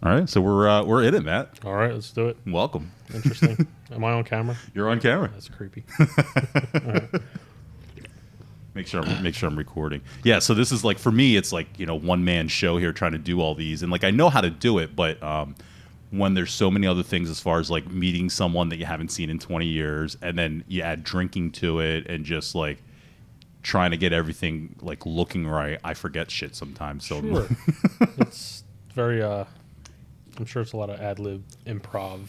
All right, so we're in it, Matt. All right, let's do it. Welcome. Interesting. Am I on camera? You're on camera. That's creepy. All right. Make sure I'm recording. Yeah, so this is like, for me, it's like, one man show here trying to do all these, and like I know how to do it, but when there's so many other things as far as like meeting someone that you haven't seen in 20 years, and then you add drinking to it, and just like trying to get everything like looking right, I forget shit sometimes. So sure. It's very I'm sure it's a lot of ad-lib improv.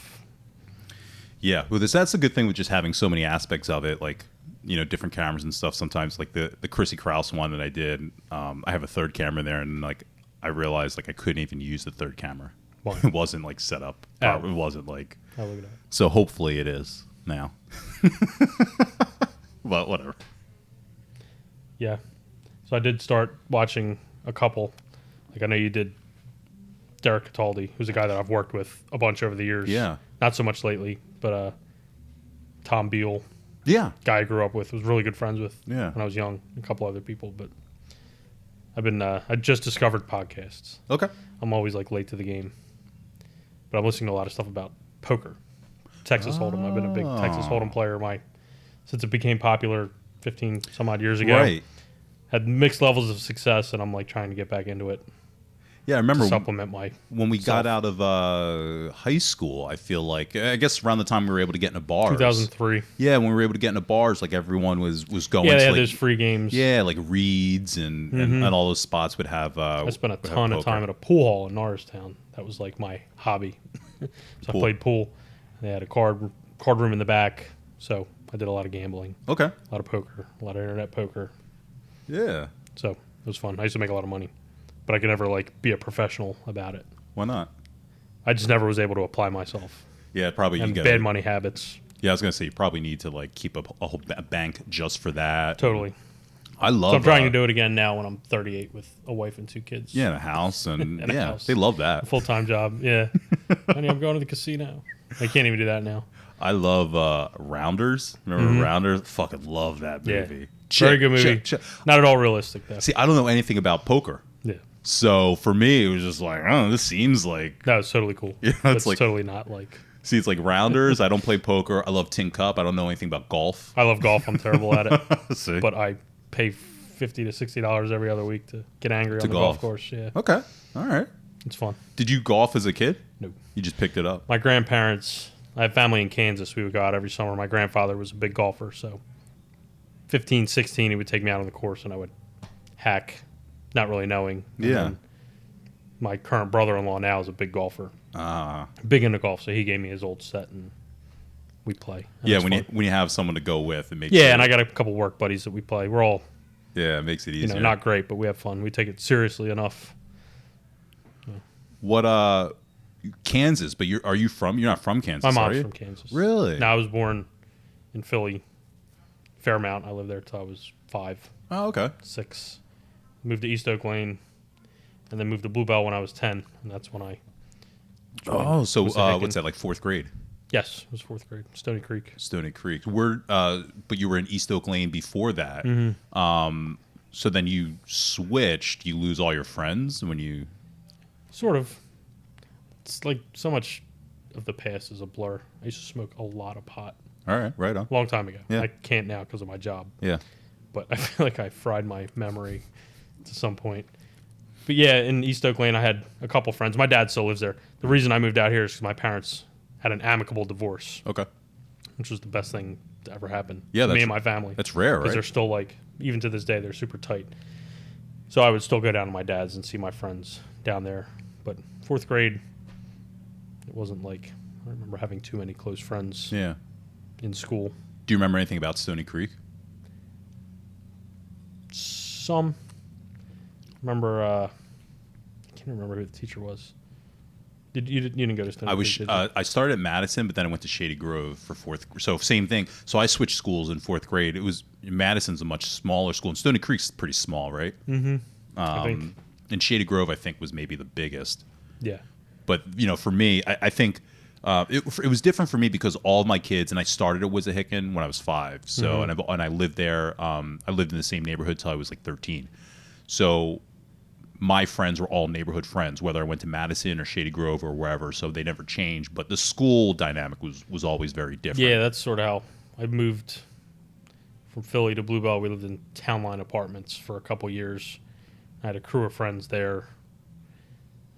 Yeah, well, that's a good thing with just having so many aspects of it, like different cameras and stuff. Sometimes like the Chrissy Krause one that I did, I have a third camera there, and like I realized like I couldn't even use the third camera. Why? It wasn't like set up. It wasn't like. Oh, look at that. So hopefully it is now. But whatever. Yeah. So I did start watching a couple. Like I know you did Derek Cataldi, who's a guy that I've worked with a bunch over the years. Yeah. Not so much lately, but Tom Beal. Yeah. Guy I grew up with, was really good friends with when I was young. A couple other people, but I've been I just discovered podcasts. Okay. I'm always like late to the game. But I'm listening to a lot of stuff about poker. Texas Hold'em. I've been a big Texas Hold'em player since it became popular 15 some odd years ago. Right. Had mixed levels of success, and I'm like trying to get back into it. Yeah, I remember to supplement my when we got out of high school. I feel like I guess around the time we were able to get into bars. 2003. Yeah, when we were able to get into bars, like everyone was going. Yeah, they to had like, those free games. Yeah, like Reeds and all those spots would have. I spent a ton of time at a pool hall in Norristown. That was like my hobby. So I played pool. They had a card room in the back, so I did a lot of gambling. Okay. A lot of poker, a lot of internet poker. Yeah. So it was fun. I used to make a lot of money, but I could never like be a professional about it. Why not? I just never was able to apply myself. Yeah, probably. And bad money habits. Yeah, I was gonna say you probably need to like keep a whole bank just for that. Totally. I love. So I'm trying to do it again now when I'm 38 with a wife and 2 kids. Yeah, and a house, and and a house. They love that. A full-time job. Yeah. Honey, I'm going to the casino. I can't even do that now. I love Rounders. Remember Rounders? Fucking love that movie. Yeah. Very good movie. Not at all realistic, though. See, I don't know anything about poker. Yeah. So for me, it was just like, oh, this seems like... That was totally cool. Yeah, it's like, totally not like... See, it's like Rounders. I don't play poker. I love Tin Cup. I don't know anything about golf. I love golf. I'm terrible at it. See? But I pay $50 to $60 every other week to get angry on the golf course. Yeah. Okay. All right. It's fun. Did you golf as a kid? No. You just picked it up? My grandparents... I have family in Kansas. We would go out every summer. My grandfather was a big golfer, so 15, 16, he would take me out on the course, and I would hack, not really knowing. Yeah. My current brother-in-law now is a big golfer. Big into golf, so he gave me his old set, and we play. And yeah, when you have someone to go with, it makes and I got a couple work buddies that we play. We're all... Yeah, it makes it easier. not great, but we have fun. We take it seriously enough. Yeah. What, Kansas, but you're not from Kansas, My mom's are you? from Kansas. Really? No, I was born in Philly, Fairmount. I lived there till I was 5. Oh, okay. 6. Moved to East Oak Lane, and then moved to Bluebell when I was 10, and that's when I joined Wissahickon. What's that, like 4th grade? Yes, it was 4th grade. Stony Creek. Stony Creek. But you were in East Oak Lane before that. So then you switched. You lose all your friends when you... Sort of. It's like so much of the past is a blur. I used to smoke a lot of pot. All right, right on. Long time ago. Yeah. I can't now because of my job. Yeah. But I feel like I fried my memory to some point. But yeah, in East Oak Lane, I had a couple friends. My dad still lives there. The reason I moved out here is because my parents had an amicable divorce. Okay. Which was the best thing to ever happen to me and my family. That's rare, right? Because they're still like, even to this day, they're super tight. So I would still go down to my dad's and see my friends down there. But 4th grade, it wasn't like, I don't remember having too many close friends in school. Do you remember anything about Stony Creek? Some. Remember, I can't remember who the teacher was. You didn't go to Stony Creek, did you? I started at Madison, but then I went to Shady Grove for 4th. So same thing. So I switched schools in 4th grade. It was Madison's a much smaller school, and Stony Creek's pretty small, right? Mm-hmm. I think. And Shady Grove, I think, was maybe the biggest. Yeah. But for me, I think it was different for me because all of my kids, and I started at Wissahickon when I was 5. So and I lived there. I lived in the same neighborhood till I was like 13. So my friends were all neighborhood friends, whether I went to Madison or Shady Grove or wherever, so they never changed. But the school dynamic was always very different. Yeah, that's sort of how I moved from Philly to Bluebell. We lived in Townline apartments for a couple years. I had a crew of friends there,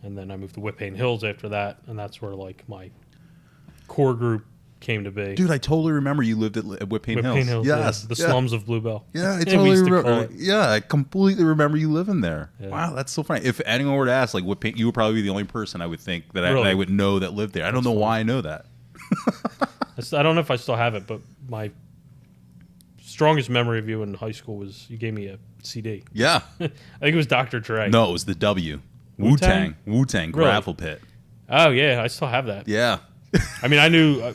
and then I moved to Whippane Hills after that, and that's where like my core group came to be. Dude, I totally remember you lived at Whippane Hills. Yes, yeah, the slums of Bluebell. Yeah, I totally remember. Yeah, I completely remember you living there. Yeah. Wow, that's so funny. If anyone were to ask, like, Whippane, you would probably be the only person I would think that I would know that lived there. I don't know why I know that. I don't know if I still have it, but my strongest memory of you in high school was you gave me a CD. Yeah. I think it was Dr. Dre. No, it was the W. Wu-Tang Gravel Pit. Oh, yeah, I still have that. Yeah. I mean, I knew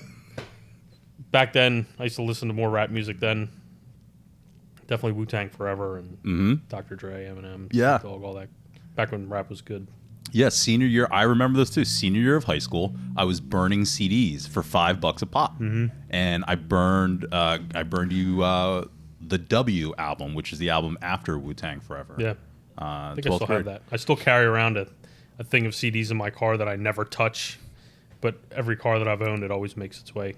back then, I used to listen to more rap music then. Definitely Wu-Tang Forever and Dr. Dre, Eminem, yeah, Dogg, all that. Back when rap was good. Yeah, senior year, I remember this too. Senior year of high school, I was burning CDs for $5 a pop, and I burned you the W album, which is the album after Wu-Tang Forever. Yeah, I think I still have that. I still carry around a thing of CDs in my car that I never touch, but every car that I've owned, it always makes its way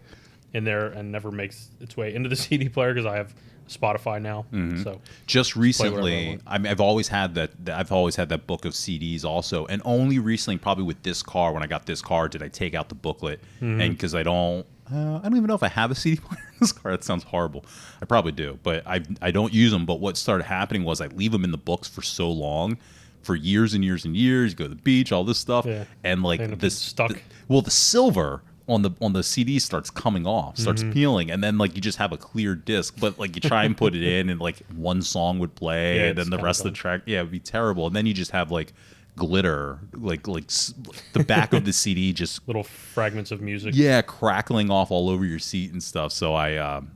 in there and never makes its way into the CD player because I have Spotify now. So just recently, I mean, I've always had that. I've always had that book of CDs also, and only recently, probably with this car, when I got this car, did I take out the booklet. And because I don't even know if I have a CD player in this car. That sounds horrible. I probably do, but I don't use them. But what started happening was I leave them in the books for so long, for years and years and years. You go to the beach, all this stuff, and like this stuck. The silver on the CD starts coming off, starts peeling, and then like you just have a clear disc. But like you try and put it in, and like one song would play, and then the rest of the track, it'd be terrible. And then you just have like glitter, like the back of the CD, just little fragments of music, crackling off all over your seat and stuff. So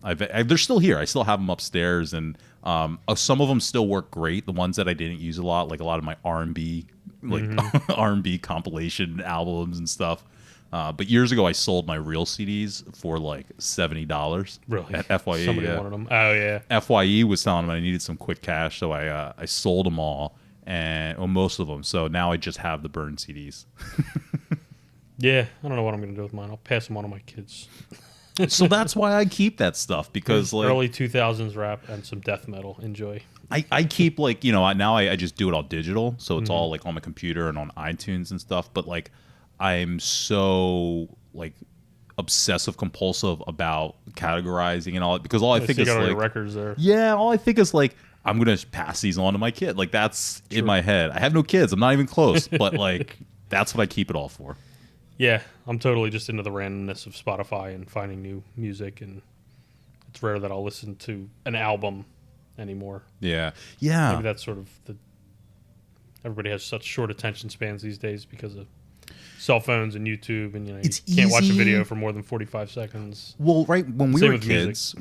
they're still here. I still have them upstairs, and some of them still work great. The ones that I didn't use a lot, like a lot of my R&B, like R&B compilation albums and stuff. But years ago, I sold my real CDs for like $70. Really? At FYE. Somebody wanted them. Oh, yeah. FYE was telling them I needed some quick cash, so I sold them all, most of them. So now I just have the burned CDs. Yeah, I don't know what I'm going to do with mine. I'll pass them on to my kids. So that's why I keep that stuff, because like early 2000s rap and some death metal. Enjoy. I keep like, now I just do it all digital, so it's all like on my computer and on iTunes and stuff. But like I'm so like obsessive compulsive about categorizing and all that, because all I think is all like your records there. Yeah, all I think is like I'm gonna pass these on to my kid. Like that's in my head. I have no kids. I'm not even close, but like that's what I keep it all for. Yeah, I'm totally just into the randomness of Spotify and finding new music, and it's rare that I'll listen to an album anymore. Yeah. Maybe that's sort of everybody has such short attention spans these days because of cell phones and YouTube, and you can't watch a video for more than 45 seconds. Well, right, when we were kids,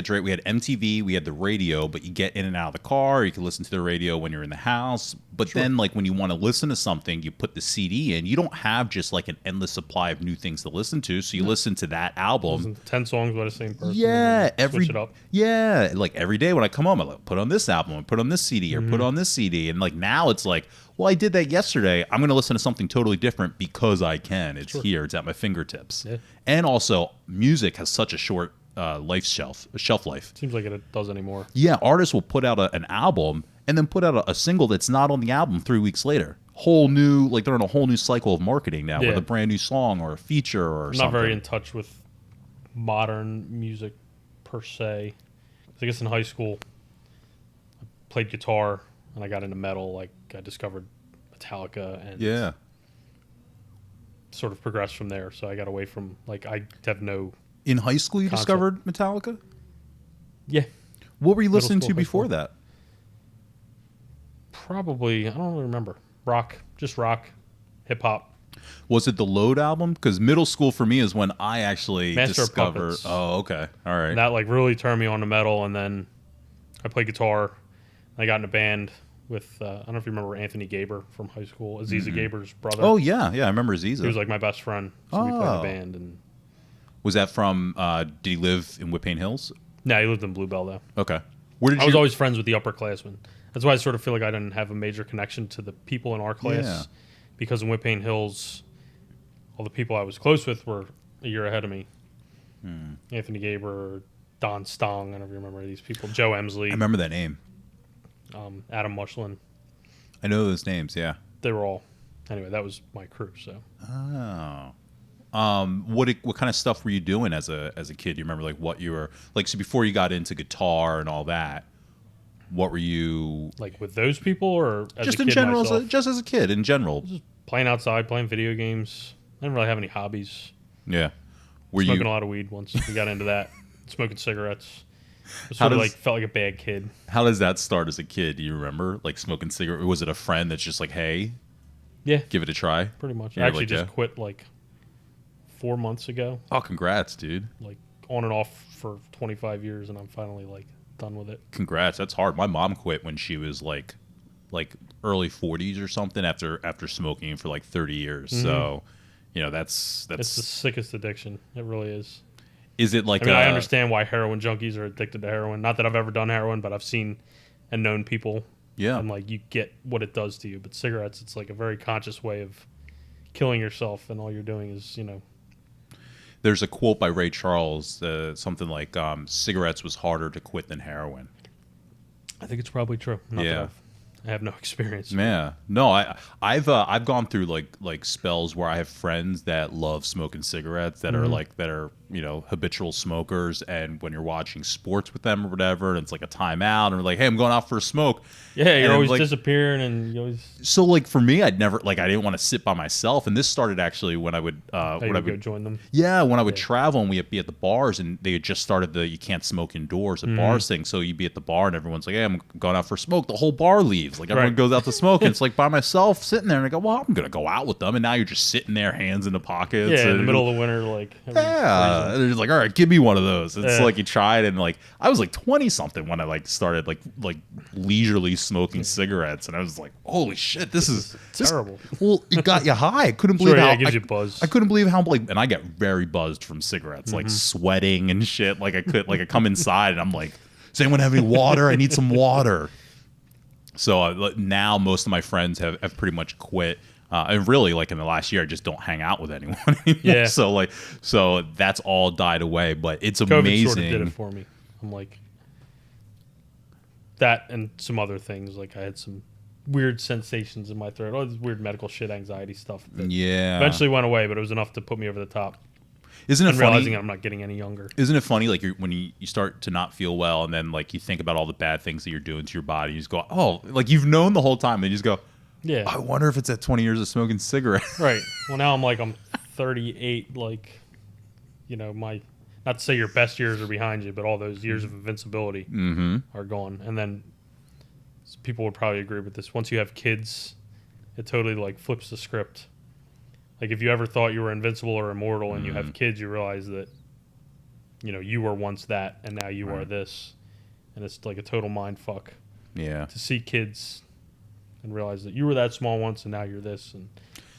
right, we had MTV, we had the radio, but you get in and out of the car, you can listen to the radio when you're in the house. But then like when you want to listen to something, you put the CD in. You don't have just like an endless supply of new things to listen to, so you listen to that album. 10 songs by the same person. Yeah, switch it up. Yeah, like every day when I come home, I like, put on this album, put on this CD, or put on this CD, and like now it's like, well, I did that yesterday. I'm going to listen to something totally different because I can. It's here. It's at my fingertips. Yeah. And also, music has such a short shelf life. Seems like it does anymore. Yeah, artists will put out an album and then put out a single that's not on the album 3 weeks later. Whole new, like they're in a whole new cycle of marketing now with a brand new song or a feature or something. I'm not very in touch with modern music per se. I guess in high school, I played guitar and I got into metal. Like I discovered Metallica and sort of progressed from there. So I got away from like I have no. In high school, you discovered Metallica? Yeah. What were you listening to before that? Probably, I don't really remember. Rock, hip hop. Was it the Load album? Because middle school for me is when I actually discovered. Oh, okay, all right. And that like really turned me on to metal, and then I played guitar. I got in a band with I don't know if you remember Anthony Gaber from high school, Aziza Gaber's brother. Oh yeah, I remember Aziza. He was like my best friend, so we played in a band. And was that from? Did he live in Whippane Hills? No, he lived in Bluebell though. Okay. I was always friends with the upperclassmen. That's why I sort of feel like I didn't have a major connection to the people in our class. Yeah. Because in Whippane Hills, all the people I was close with were a year ahead of me. Anthony Gaber, Don Stong, I don't know if you remember these people. Joe Emsley. I remember that name. Adam Mushlin. I know those names, yeah. They were all... Anyway, that was my crew, so... What kind of stuff were you doing as a kid? You remember like what you were... Like, so before you got into guitar and all that, what were you... Like with those people or as just a in kid general, myself? just as a kid, in general. Just playing outside, playing video games. I didn't really have any hobbies. Yeah. Were Smoking you... a lot of weed once we got into that. Smoking cigarettes. I How sort of does- like felt like a bad kid. How does that start as a kid? Do you remember? Like smoking cigarette? Was it a friend that's just like, hey, Yeah, give it a try? pretty much. You're I actually like, just yeah. quit like 4 months ago. Oh, congrats, dude. Like on and off for 25 years, and I'm finally like done with it. Congrats. That's hard. My mom quit when she was like early 40s or something after smoking for like 30 years. So, you know, that's It's the sickest addiction. It really is. Is it like I mean, I understand why heroin junkies are addicted to heroin. Not that I've ever done heroin, but I've seen and known people. Yeah. And like you get what it does to you. But cigarettes, it's like a very conscious way of killing yourself, and all you're doing is, you know. There's a quote by Ray Charles, something like cigarettes was harder to quit than heroin. I think it's probably true. Not Yeah. that I have no experience. Yeah, no, I've gone through like spells where I have friends that love smoking cigarettes that are you know, habitual smokers, and when you're watching sports with them or whatever, and it's like a timeout, and we're like, hey, I'm going out for a smoke. Yeah, And you're always like, disappearing, and you always so like for me, I'd never like I didn't want to sit by myself, and this started actually when I would when I go would join them. yeah, when I would travel and we'd be at the bars, and they had just started the you can't smoke indoors at bars thing. So you'd be at the bar and everyone's like, hey, I'm going out for a smoke. The whole bar leaves. Like everyone Right. goes out to smoke, and it's like by myself sitting there, and I go, well, I'm going to go out with them. And now you're just sitting there, hands in the pockets. Yeah, in and the middle of the winter, like yeah, and they're just like, all right, give me one of those. It's Yeah. like you tried, and like I was like 20 something when I like started like leisurely smoking cigarettes, and I was like, holy shit, this is terrible. Well, it got you high. I couldn't believe Sure, how yeah, it gives I, you buzz. I couldn't believe how like, and I get very buzzed from cigarettes, like sweating and shit. Like I come inside and I'm like, does anyone have any water? I need some water. So now most of my friends have pretty much quit. And really, like in the last year, I just don't hang out with anyone anymore. Yeah. So that's all died away. But it's COVID amazing. sort of did it for me. I'm like that, and some other things. Like I had some weird sensations in my throat. All this weird medical shit, anxiety stuff. That Yeah. eventually went away, but it was enough to put me over the top. Isn't it And funny? realizing I'm not getting any younger. Isn't it funny, like when you start to not feel well, and then like you think about all the bad things that you're doing to your body, you just go, oh, like you've known the whole time, and you just go, Yeah. I wonder if it's that 20 years of smoking cigarettes. Right. Well, now I'm 38. Like, you know, not to say your best years are behind you, but all those years of invincibility are gone. And then people would probably agree with this. Once you have kids, it totally like flips the script. Like if you ever thought you were invincible or immortal, and you have kids, you realize that, you know, you were once that, and now you are this, and it's like a total mind fuck Yeah. to see kids and realize that you were that small once, and now you're this, and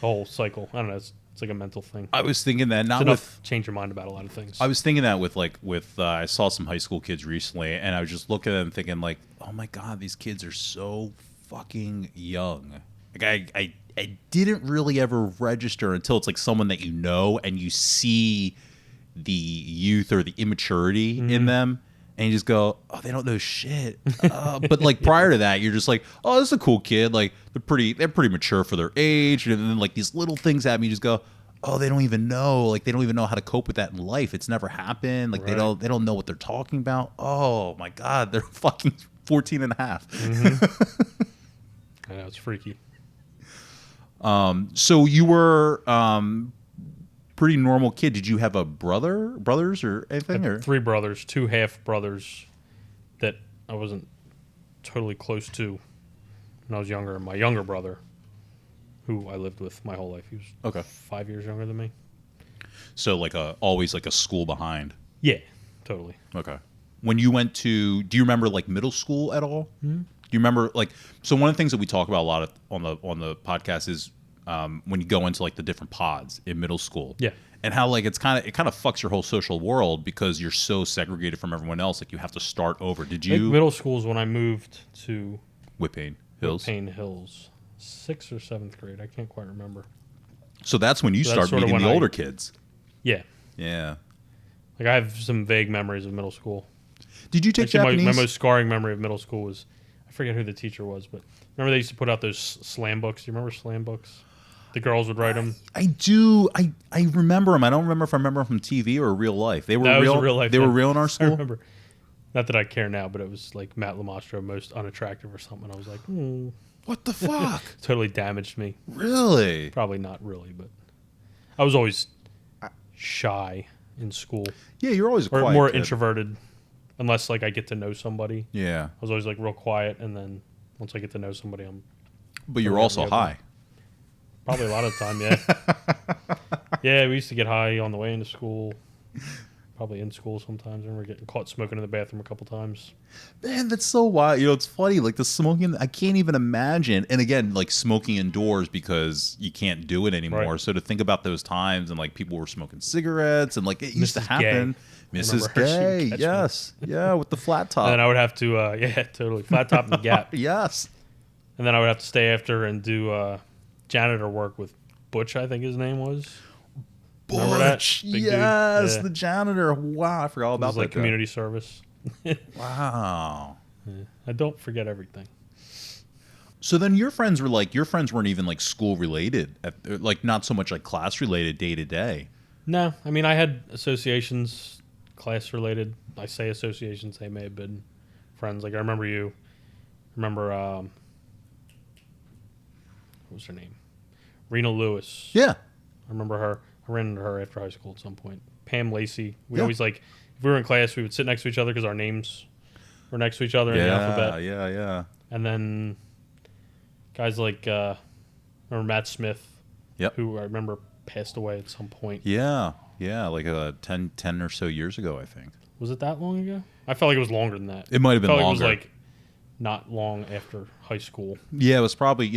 the whole cycle. I don't know. It's like a mental thing. I was thinking that not It's enough with. to change your mind about a lot of things. I was thinking that with I saw some high school kids recently, and I was just looking at them thinking like, oh my god, these kids are so fucking young. Like I didn't really ever register until it's like someone that you know, and you see the youth or the immaturity in them, and you just go, oh, they don't know shit. But like prior to that, you're just like, oh, this is a cool kid. Like they're pretty mature for their age, and then like these little things happen, you just go, oh, they don't even know. Like they don't even know how to cope with that in life. It's never happened. Like they don't know what they're talking about. Oh my god, they're fucking 14 and a half. I know, it's freaky. So you were pretty normal kid. Did you have a brothers or anything? I Or had 3 brothers, 2 half brothers that I wasn't totally close to when I was younger. And my younger brother, who I lived with my whole life, he was 5 years younger than me. So like always like a school behind. Yeah, totally. Okay. When you went to, do you remember like middle school at all? Do you remember like, so one of the things that we talk about a lot on the podcast is when you go into like the different pods in middle school. Yeah. And how like it kind of fucks your whole social world because you're so segregated from everyone else. Like you have to start over. Did I think you? middle school is when I moved to Whippane Hills. Whippane Hills. 6th or 7th grade. I can't quite remember. So that's when you start meeting the older kids. Yeah. Yeah. Like I have some vague memories of middle school. Did you take Japanese? My most scarring memory of middle school was, I forget who the teacher was, but remember they used to put out those slam books? Do you remember slam books? The girls would write them. I do. I remember them. I don't remember if I remember them from TV or real life. They were real. Real life. They were real in our school. I remember. Not that I care now, but it was like Matt LoMastro, most unattractive or something. I was like, What the fuck? Totally damaged me. Really? Probably not really, but I was always shy in school. Yeah, you're always a quiet or more kid. introverted, unless like I get to know somebody. Yeah. I was always like real quiet, and then once I get to know somebody, I'm. But you're also high. Probably a lot of the time, yeah. Yeah, we used to get high on the way into school. Probably in school sometimes. I remember getting caught smoking in the bathroom a couple times. Man, that's so wild. You know, it's funny. Like the smoking, I can't even imagine. And again, like smoking indoors because you can't do it anymore. Right. So to think about those times and like people were smoking cigarettes and like it used to happen. Mrs. Gay, yes. Yeah, with the flat top. And then I would have to, yeah, totally. Flat top and the Gap. Yes. And then I would have to stay after and do janitor work with Butch, I think his name was. Butch, yes, the janitor. Wow, I forgot all about that. Like community service. Wow. Yeah. I don't forget everything. So then your friends weren't even like school related, like not so much like class related day to day. No, I mean I had associations, class related. I say associations, they may have been friends. Like I remember you. What was her name? Rena Lewis. Yeah. I remember her. I ran into her after high school at some point. Pam Lacey. We always like, if we were in class, we would sit next to each other because our names were next to each other in the alphabet. Yeah. And then guys like, remember Matt Smith, who I remember passed away at some point. Yeah, like 10 or so years ago, I think. Was it that long ago? I felt like it was longer than that. It might have been longer. It was like not long after high school. Yeah, it was probably,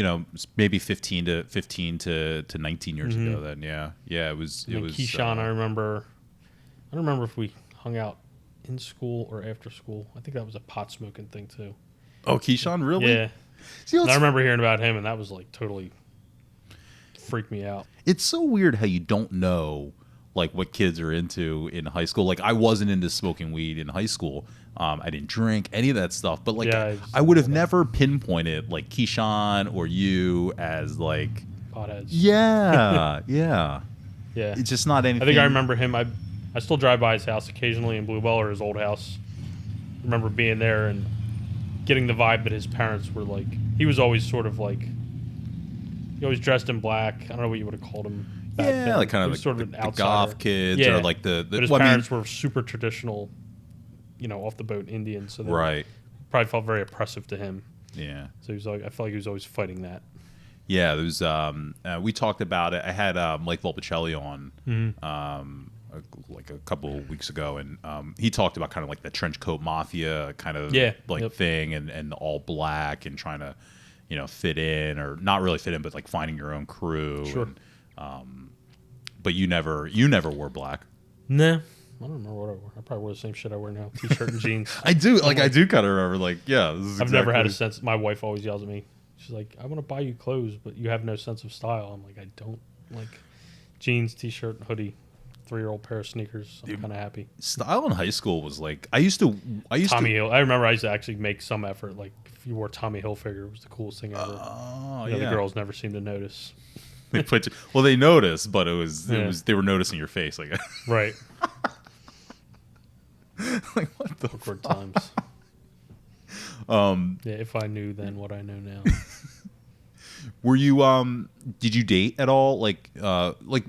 maybe 15 to 19 years ago then. Yeah, it was. Keyshawn, I don't remember if we hung out in school or after school. I think that was a pot smoking thing too. Oh, Keyshawn, really? Yeah. See, I remember hearing about him, and that was like totally freaked me out. It's so weird how you don't know like what kids are into in high school. Like I wasn't into smoking weed in high school. I didn't drink any of that stuff, but like I would have never pinpointed like Keyshawn or you as like potheads. Yeah, yeah. It's just not anything. I think I remember him. I still drive by his house occasionally in Bluebell or his old house. I remember being there and getting the vibe that his parents were like. He was always sort of like. He always dressed in black. I don't know what you would have called him. Back then. Like kind of like sort of the goth kids or like the but his parents were super traditional. Off the boat Indian, so they probably felt very oppressive to him. Yeah. So he was like, I felt like he was always fighting that. Yeah, there was. We talked about it. I had Mike Volpicelli on, like a couple of weeks ago, and he talked about kind of like the trench coat mafia kind of thing, and the all black and trying to, fit in or not really fit in, but like finding your own crew. Sure. And, but you never wore black. No. I don't remember what I wore. I probably wore the same shit I wear now. T-shirt and jeans. I do kind of remember this is I've never had a sense. My wife always yells at me. She's like, I want to buy you clothes, but you have no sense of style. I'm like, I don't like jeans, T-shirt, hoodie, 3-year-old pair of sneakers. I'm kind of happy. Style in high school was like, I used Tommy Hill. I remember I used to actually make some effort. Like if you wore Tommy Hilfiger, it was the coolest thing ever. Oh, The girls never seemed to notice. They noticed, but it was they were noticing your face, I guess. Right. Like what the awkward fuck? Times. If I knew then what I know now. Were you did you date at all? Like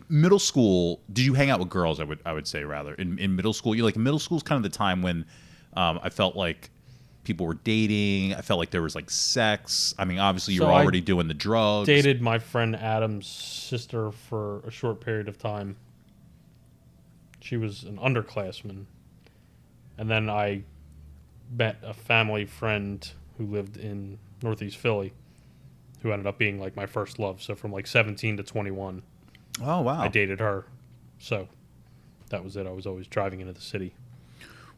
middle school, did you hang out with girls? I would say rather. In middle school, middle school is kind of the time when I felt like people were dating. I felt like there was like sex. I mean, obviously you were already doing the drugs. Dated my friend Adam's sister for a short period of time. She was an underclassman. And then I met a family friend who lived in Northeast Philly who ended up being like my first love. So from like 17 to 21. Oh, wow. I dated her. So that was it. I was always driving into the city.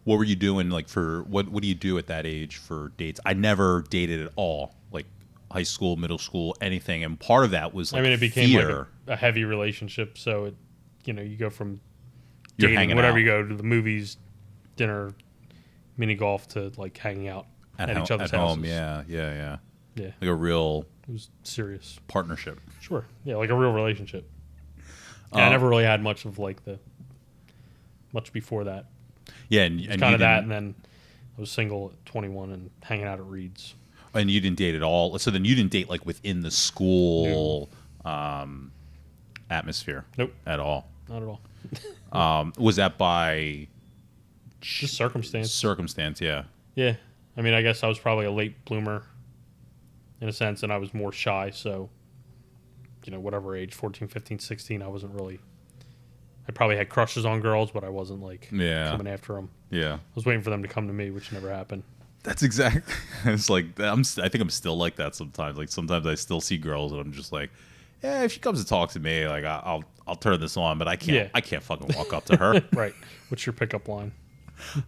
What were you doing what do you do at that age for dates? I never dated at all. high school, middle school, anything. And part of that was like it became fear. like a heavy relationship. So it, you go from You're dating, hanging whatever out. you go to the movies, dinner, mini golf, to like hanging out at each other's houses. home. Yeah. Yeah. Like a real It was serious. partnership. Sure. Yeah, like a real relationship. And I never really had much of like much before that. Yeah, It was kind of that, and then I was single at 21 and hanging out at Reed's. And you didn't date at all. So then you didn't date like within the school atmosphere. Nope. At all. Not at all. Was that by Just circumstance. circumstance? Yeah. Yeah. I mean, I guess I was probably a late bloomer in a sense, and I was more shy. So, whatever age, 14, 15, 16, I wasn't really. I probably had crushes on girls, but I wasn't like coming after them. Yeah. I was waiting for them to come to me, which never happened. That's exactly. It's like I think I'm still like that sometimes. Like sometimes I still see girls and I'm just like, yeah, if she comes to talk to me, like I'll turn this on, but I can't. Yeah. I can't fucking walk up to her. Right. What's your pickup line?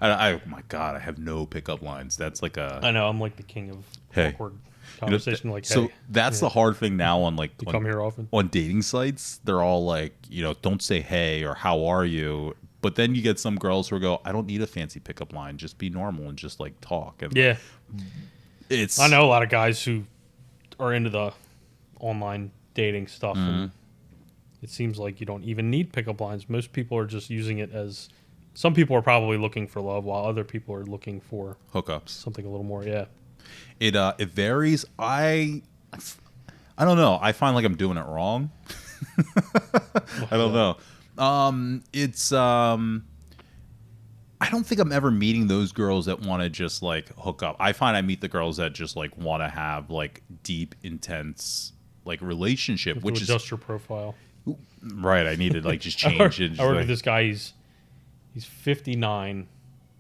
Oh my god, I have no pickup lines. That's like a. I know. I'm like the king of awkward conversation. Like, so hey, that's the hard thing now on like you come here often. on dating sites. They're all like, don't say hey or how are you. But then you get some girls who go, I don't need a fancy pickup line. Just be normal and just like talk. And Yeah. I know a lot of guys who are into the online dating stuff. And it seems like you don't even need pickup lines. Most people are just using it as. Some people are probably looking for love, while other people are looking for hookups. something a little more. Yeah. It varies. I don't know. I find like I'm doing it wrong. I don't know. I don't think I'm ever meeting those girls that want to just like hook up. I find I meet the girls that just like want to have like deep, intense like relationship, You have which to is adjust your profile. right. I need to like just change it. I work with this guy. He's 59,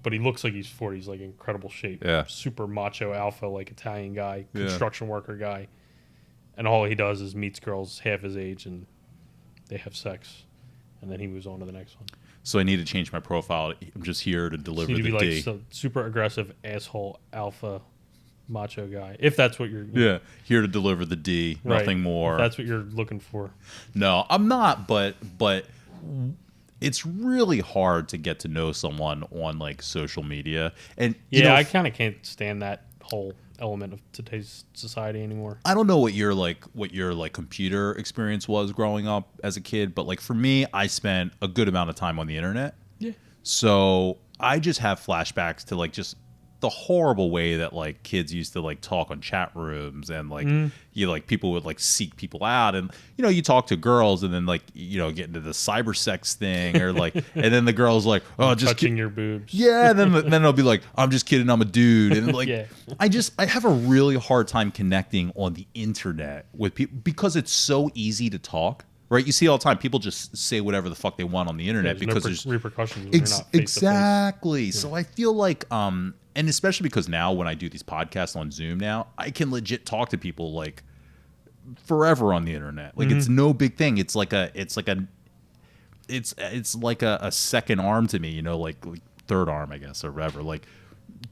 but he looks like he's 40. He's like in incredible shape. Yeah. Super macho alpha, like Italian guy, Yeah. construction worker guy. And all he does is meets girls half his age and they have sex. And then he moves on to the next one. So I need to change my profile. I'm just here to deliver You need the to be D. like some super aggressive asshole alpha macho guy. If that's what you're Yeah, here to deliver the D. Right. Nothing more. If that's what you're looking for. No, I'm not, but it's really hard to get to know someone on like social media. And I kind of can't stand that whole element of today's society anymore. I don't know what your computer experience was growing up as a kid, but like for me, I spent a good amount of time on the internet. Yeah. So I just have flashbacks to like just the horrible way that like kids used to like talk on chat rooms and like like people would like seek people out and you talk to girls and then like get into the cyber sex thing or like and then the girl's like, oh, just touching your boobs. yeah, and then it'll be like, I'm just kidding, I'm a dude, and like Yeah. I have a really hard time connecting on the internet with people because it's so easy to talk. Right, you see all the time people just say whatever the fuck they want on the internet because there's repercussions when you're not face-to-face. exactly. So I feel like and especially because now when I do these podcasts on Zoom now, I can legit talk to people like forever on the internet. Like it's no big thing. It's like a second arm to me, like third arm, I guess, or whatever. Like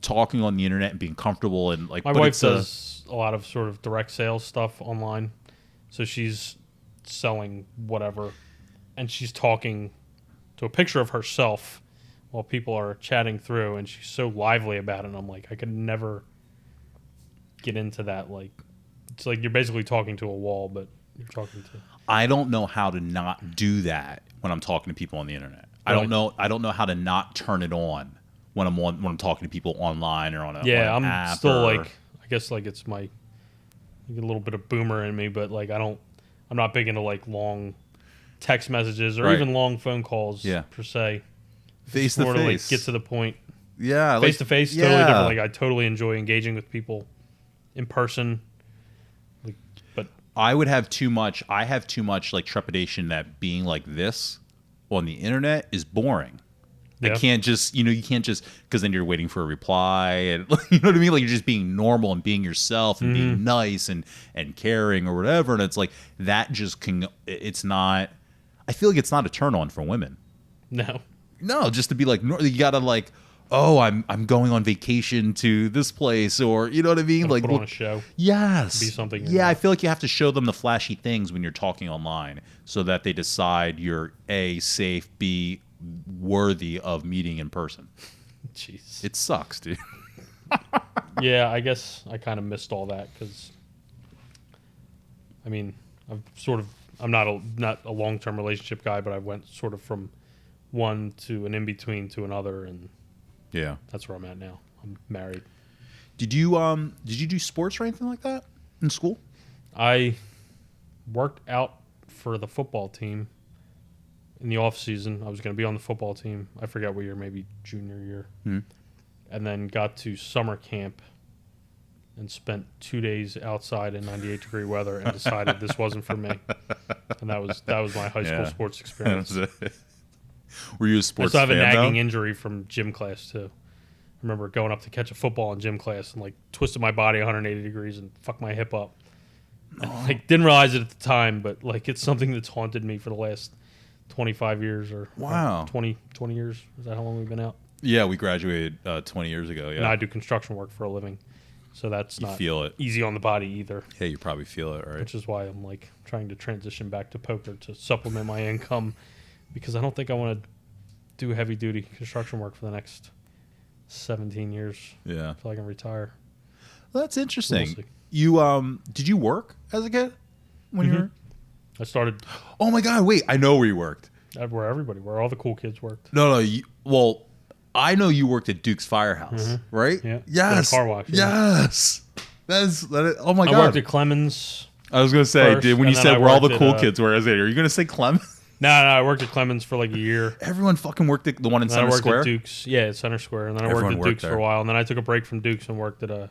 talking on the internet and being comfortable and like my wife does a lot of sort of direct sales stuff online. So she's selling whatever and she's talking to a picture of herself while people are chatting through, and she's so lively about it. And I'm like, I could never get into that. Like, it's like you're basically talking to a wall, but you're talking to. I don't know how to not do that when I'm talking to people on the internet. Really? I don't know how to not turn it on when I'm talking to people online or on a I'm app still like, I guess like it's my like a little bit of boomer in me, but like I'm not big into like long text messages or even long phone calls per se. Face to Like face. get to the point. Yeah, Face to face, totally different. Like I totally enjoy engaging with people in person. Like, but I have too much like trepidation that being like this on the internet is boring. Yeah. I can't just, you can't just, because then you're waiting for a reply and you know what I mean? Like you're just being normal and being yourself and being nice and caring or whatever. And it's like, that just it's not, I feel like it's not a turn on for women. no. No, just to be like, you gotta like, oh, I'm going on vacation to this place, or you know what I mean? Like put on a show. Yes. Be something. Yeah, I feel like you have to show them the flashy things when you're talking online so that they decide you're A, safe, B, worthy of meeting in person. Jeez. It sucks, dude. Yeah, I guess I kind of missed all that because, I mean, I'm not a long-term relationship guy, but I went sort of from one to an in-between to another, and Yeah. that's where I'm at now. I'm married. Did you do sports or anything like that in school? I worked out for the football team in the off season. I was going to be on the football team. I forget what year, maybe junior year. Mm-hmm. And then got to summer camp and spent 2 days outside in 98-degree weather and decided this wasn't for me. And that was my high school sports experience. Were you a sports I have a fan, nagging though? injury from gym class too. I remember going up to catch a football in gym class and like twisted my body 180 degrees and fucked my hip up. And, like, didn't realize it at the time, but like it's something that's haunted me for the last 25 years or Wow. 20 years. Is that how long we've been out? Yeah, we graduated 20 years ago. Yeah, And I do construction work for a living, so that's not feel it. easy on the body either. Yeah, you probably feel it, right? Which is why I'm like trying to transition back to poker to supplement my income, because I don't think I want to do heavy duty construction work for the next 17 years Yeah, until I can retire. well, that's interesting. We'll see. You did you work as a kid when you were? I started Oh my God! Wait, I know where you worked. where all the cool kids worked. No. Well, I know you worked at Duke's Firehouse, right? Yeah. Yes. In a car wash, yeah. Yes. That. Oh my I God! worked at Clemens. I was gonna say, first, dude, when and you then I said where all the worked cool at, kids were, I was like, are you gonna say Clemens? No, I worked at Clemens for like a year. Everyone fucking worked at the one in And then I Center worked Square. at Duke's. Yeah, at Center Square. And then I Everyone worked at Duke's worked for a there. while. And then I took a break from Duke's and worked at a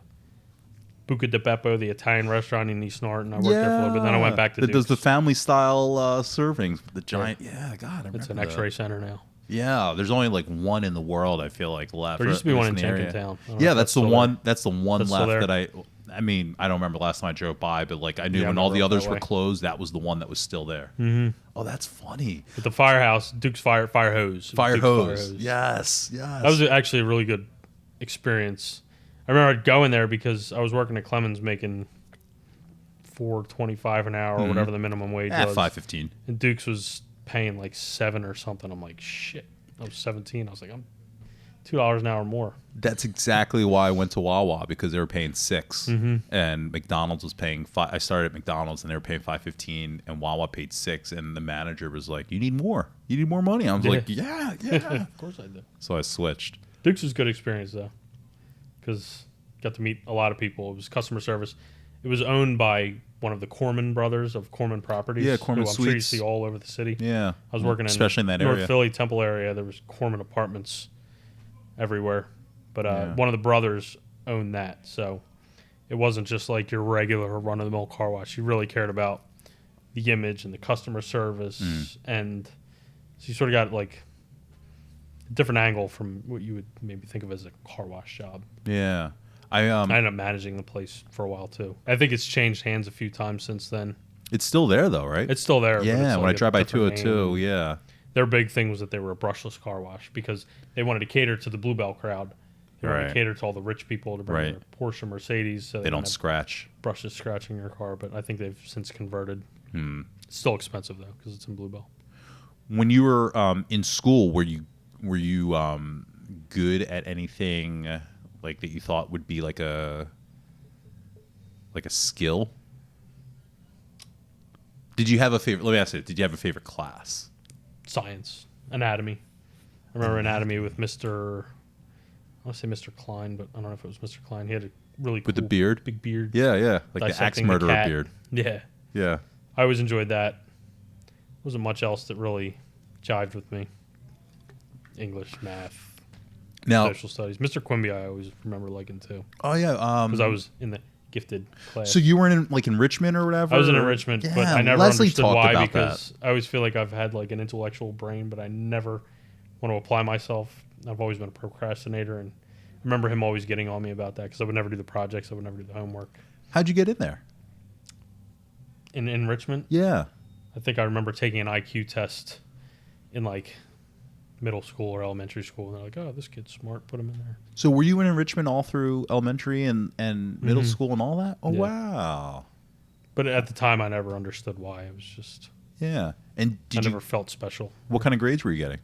Buca di Beppo, the Italian restaurant in East Norton. I worked there for a little bit. Then I went back to That Duke's. does the family style servings, the giant. Yeah, God, I remember It's an that. X-ray center now. Yeah, there's only like one in the world. I feel like left. There used to be or one in the area. Jenkintown. I don't know Yeah, if that's the still one. there. That's the one That's still left there? that I mean, I don't remember the last time I drove by, but like I knew Yeah, I when all the remember up others that were way. closed, that was the one that was still there. Mm-hmm. Oh, that's funny. But the firehouse, Duke's fire hose. Fire Duke's hose. Yes. That was actually a really good experience. I remember I'd go in there because I was working at Clemens making $4.25 an hour or whatever the minimum wage was. $5.15. And Duke's was paying like $7 or something. I'm like, shit. I was 17. I was like, I'm $2 an hour more. That's exactly why I went to Wawa, because they were paying $6, and McDonald's was paying $5. I started at McDonald's and they were paying $5.15, and Wawa paid $6. And the manager was like, "You need more. You need more money." I was like, "Yeah." Of course I do. So I switched. Duke's was a good experience though, because got to meet a lot of people. It was customer service. It was owned by one of the Corman brothers of Corman Properties. Yeah, Corman who I'm sure you Suites. see all over the city. Yeah, I was working especially in that North area. Philly, Temple area. There was Corman apartments everywhere, but one of the brothers owned that, so it wasn't just like your regular run-of-the-mill car wash. He really cared about the image and the customer service, and so you sort of got like a different angle from what you would maybe think of as a car wash job. Yeah, I I ended up managing the place for a while too. I think it's changed hands a few times since then. It's still there though, right? It's still there. but Yeah, it's when like I drive by a different 202, name. yeah. Their big thing was that they were a brushless car wash because they wanted to cater to the Bluebell crowd. They wanted Right. to cater to all the rich people to bring Right. their Porsche or Mercedes. So They don't have scratch. brushes scratching your car, but I think they've since converted. Hmm. It's still expensive though because it's in Bluebell. When you were in school, were you good at anything like that you thought would be like a skill? Did you have a favorite? Let me ask you. Did you have a favorite class? Science, anatomy. I remember anatomy with Mr. I want to say Mr. Klein, but I don't know if it was Mr. Klein. He had a really With the cool beard? big beard. Yeah, yeah, like the axe Dissecting the murderer cat. beard. Yeah, Yeah. I always enjoyed that. Wasn't much else that really jived with me. English, math, Now, social studies. Mr. Quimby, I always remember liking too, oh yeah, because I was in the gifted class. so you were in like enrichment or whatever. I was in enrichment, but Yeah, I never Leslie understood talked why about because I always feel like I've had like an intellectual brain, but I never want to apply myself. I've always been a procrastinator, and I remember him always getting on me about that because I would never do the projects, I would never do the homework. How'd you get in there? In enrichment, Yeah. I think I remember taking an IQ test in like middle school or elementary school, and they're like, "Oh, this kid's smart. Put him in there." So were you in enrichment all through elementary and middle school and all that? Oh, Yeah. wow. But at the time, I never understood why. It was just Yeah. And I never felt special. what kind of grades were you getting?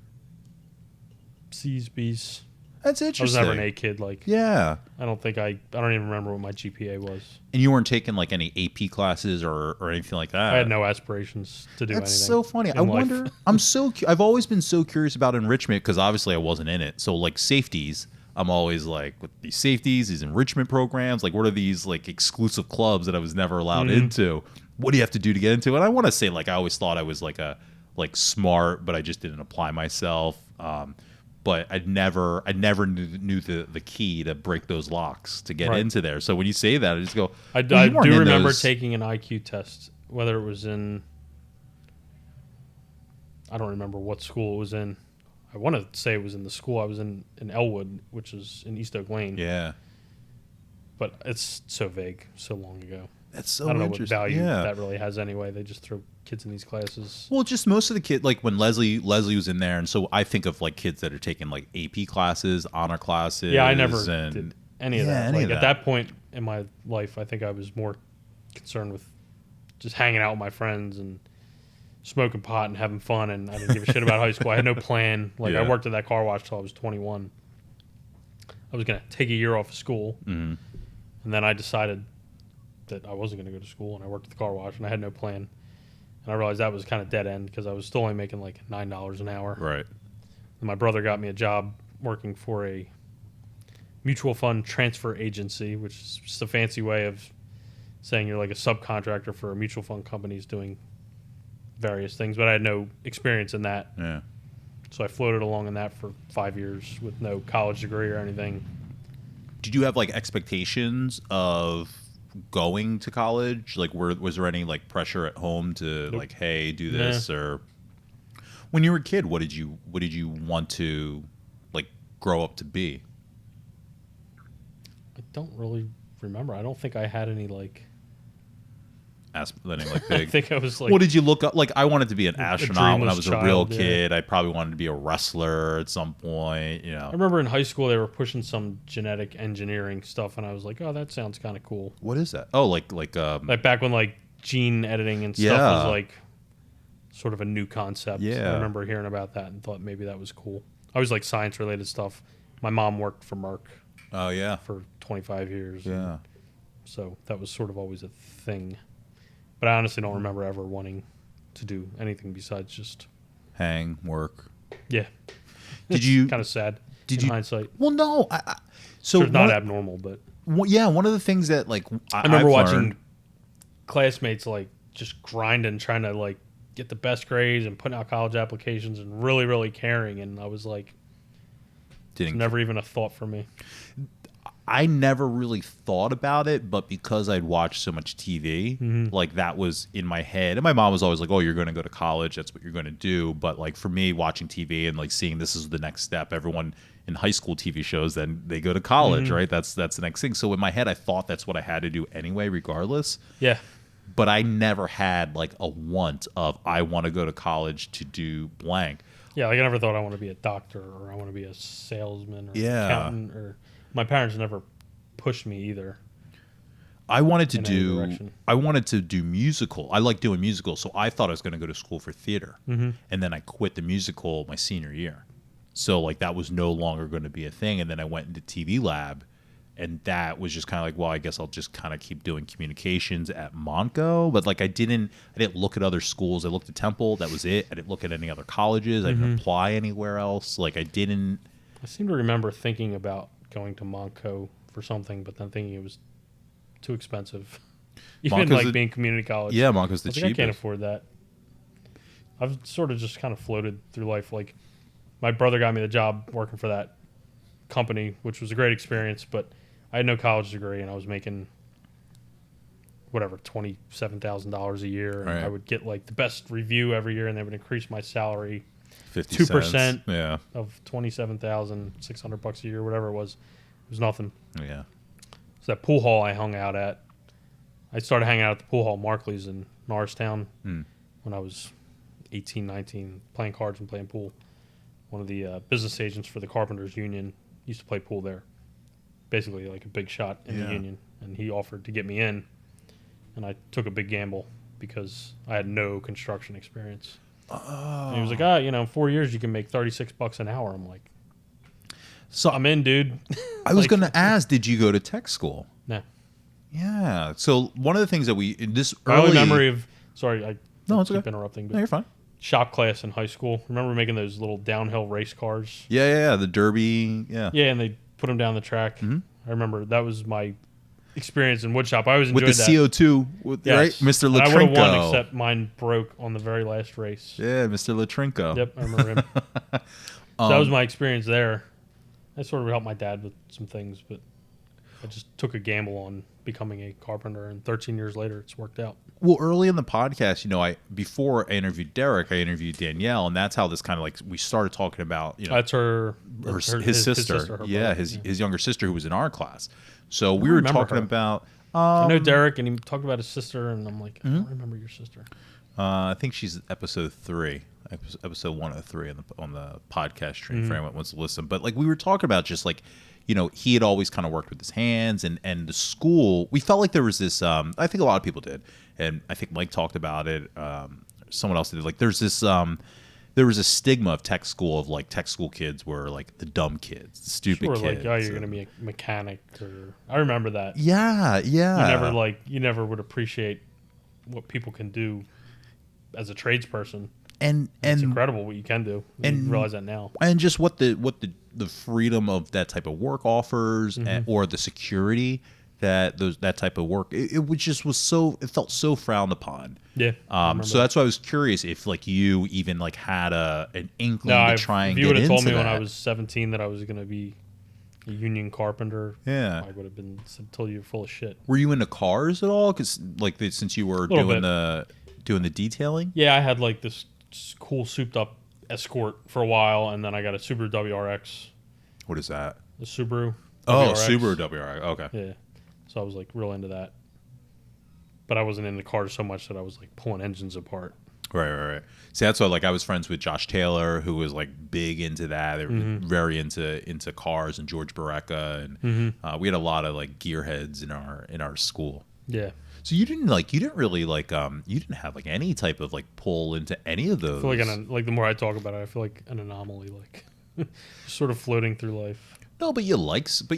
C's, B's. That's I interesting. was never an A kid. Like, Yeah. I don't even remember what my GPA was. And you weren't taking like any AP classes or anything like that? I had no aspirations to do That's anything. so funny. I wonder. I've always been so curious about enrichment because obviously I wasn't in it. So like safeties, I'm always like, with these safeties, these enrichment programs, like what are these like exclusive clubs that I was never allowed into? What do you have to do to get into? And I want to say like I always thought I was like smart, but I just didn't apply myself. But I never knew the key to break those locks to get into there. So when you say that, I just go. I do remember taking an IQ test, whether it was in. I don't remember what school it was in. I want to say it was in the school I was in Elwood, which is in East Oak Lane. Yeah. But it's so vague, so long ago. That's so I don't know interesting. what value that really has anyway. They just throw kids in these classes. Well, just most of the kids, like when Leslie was in there, and so I think of like kids that are taking like AP classes, honor classes. Yeah, I never did any of that. Any like of at that point in my life, I think I was more concerned with just hanging out with my friends and smoking pot and having fun, and I didn't give a shit about high school. I had no plan. Like I worked at that car wash till I was 21. I was gonna take a year off of school, and then I decided that I wasn't going to go to school, and I worked at the car wash, and I had no plan. And I realized that was kind of dead end because I was still only making like $9 an hour. Right. And my brother got me a job working for a mutual fund transfer agency, which is just a fancy way of saying you're like a subcontractor for a mutual fund companies doing various things. But I had no experience in that. Yeah. So I floated along in that for 5 years with no college degree or anything. Did you have like expectations of going to college? Like was there any like pressure at home to like, hey, do this? Or when you were a kid, what did you want to like grow up to be? I don't really remember. I don't think I had any like Any like big. I think I was like, what did you look up? Like I wanted to be an astronaut when I was a real child, kid. I probably wanted to be a wrestler at some point, I remember in high school they were pushing some genetic engineering stuff, and I was like, oh, that sounds kind of cool. What is that? Oh, like back when like gene editing and stuff was like sort of a new concept. Yeah. I remember hearing about that and thought maybe that was cool. I was like science related stuff. My mom worked for Merck. Oh yeah. For 25 years. Yeah. So that was sort of always a thing. But I honestly don't remember ever wanting to do anything besides just hang, work. Yeah. Did you kind of sad in hindsight? Well, no. So it's not abnormal, but one of the things that like I remember watching classmates like just grinding, trying to like get the best grades and putting out college applications and really, really caring, and I was like, it's never even a thought for me. I never really thought about it, but because I'd watched so much TV, like that was in my head. And my mom was always like, oh, you're going to go to college. That's what you're going to do. But like for me, watching TV and like seeing this is the next step, everyone in high school TV shows, then they go to college, right? That's the next thing. So in my head, I thought that's what I had to do anyway, regardless. Yeah. But I never had like a want of, I want to go to college to do blank. Yeah, like I never thought I want to be a doctor or I want to be a salesman or an accountant, or my parents never pushed me either. I wanted to do musical. I like doing musicals, so I thought I was going to go to school for theater. And then I quit the musical my senior year. So like that was no longer going to be a thing, and then I went into TV lab, and that was just kind of like, well, I guess I'll just kind of keep doing communications at Montco. But like I didn't look at other schools. I looked at Temple. That was it. I didn't look at any other colleges. I didn't apply anywhere else. Like I didn't. I seem to remember thinking about going to Montco for something, but then thinking it was too expensive. Even like being community college. Yeah, Montco's the cheapest. I can't afford that. I've sort of just kind of floated through life. Like my brother got me the job working for that company, which was a great experience, but I had no college degree, and I was making whatever $27,000 a year, and I would get like the best review every year, and they would increase my salary 2% of $27,600 a year, whatever it was. It was nothing. Yeah. So that pool hall I hung out at, I started hanging out at the pool hall Markley's in Norristown when I was 18, 19, playing cards and playing pool. one of the business agents for the Carpenters Union, used to play pool there. Basically like a big shot in the union. And he offered to get me in. And I took a big gamble because I had no construction experience. Oh. And he was like, in 4 years you can make $36 an hour. I'm like, so I'm in, dude. I was going to ask, did you go to tech school? No. Yeah. So one of the things that my only memory of, sorry, I it's keep okay. interrupting. But no, you're fine. Shop class in high school. Remember making those little downhill race cars? Yeah. The Derby. Yeah. Yeah, and they put them down the track. Mm-hmm. I remember that was my experience in woodshop. I always enjoyed with the CO2, right? Mr. Latrinko. I would have won, except mine broke on the very last race. Yeah, Mr. Latrinko. Yep, I remember him. So that was my experience there. I sort of helped my dad with some things, but I just took a gamble on becoming a carpenter, and 13 years later, it's worked out. Well, early in the podcast, before I interviewed Derek, I interviewed Danielle, and that's how this kind of we started talking about. That's his sister. His younger sister who was in our class. So we were talking about. I know Derek, and he talked about his sister, and I'm like, I don't remember your sister. I think she's episode 3. Episode 103 on the podcast stream for anyone who wants to listen. But we were talking about just he had always kind of worked with his hands, and the school, we felt like there was this, I think a lot of people did, and I think Mike talked about it, someone else did, there's this, there was a stigma of tech school, of tech school kids were the dumb kids, the stupid kids. You're going to be a mechanic, or I remember that. Yeah. You never would appreciate what people can do as a tradesperson. And it's incredible what you can do. And you realize that now. And just what the freedom of that type of work offers, or the security that type of work, it felt so frowned upon. Yeah. So that's why I was curious if you even had an inkling to try and get into that. If you would have told me when I was 17 that I was going to be a union carpenter, I would have told you you're full of shit. Were you into cars at all? Because since you were doing the detailing. Yeah, I had this cool souped up Escort for a while, and then I got a Subaru WRX. What is that? The Subaru. Oh, Subaru WRX. Okay. Yeah. So I was real into that, but I wasn't into cars so much that I was pulling engines apart. Right. See, that's why I was friends with Josh Taylor, who was big into that. They were very into cars, and George Barreca, and we had a lot of gearheads in our school. Yeah. So you didn't really you didn't have any type of pull into any of those. I feel the more I talk about it, I feel like an anomaly, sort of floating through life. No, but you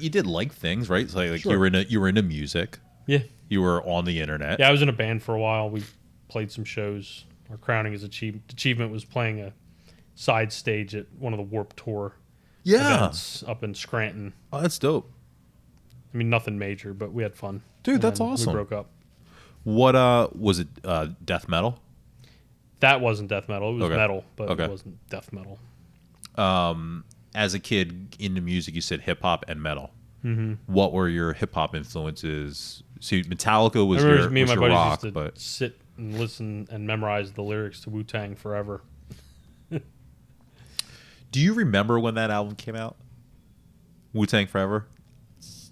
did like things, right? So Sure. you were into music. Yeah. You were on the internet. Yeah, I was in a band for a while. We played some shows. Our crowning achievement was playing a side stage at one of the Warped Tour events up in Scranton. Oh, that's dope. I mean, nothing major, but we had fun. Dude, that's awesome. We broke up. What was it? Death metal? That wasn't death metal. It was metal, but it wasn't death metal. As a kid into music, you said hip hop and metal. Mm-hmm. What were your hip hop influences? See, Metallica was your me and my buddies rock, used to sit and listen and memorize the lyrics to Wu-Tang Forever. Do you remember when that album came out? Wu-Tang Forever?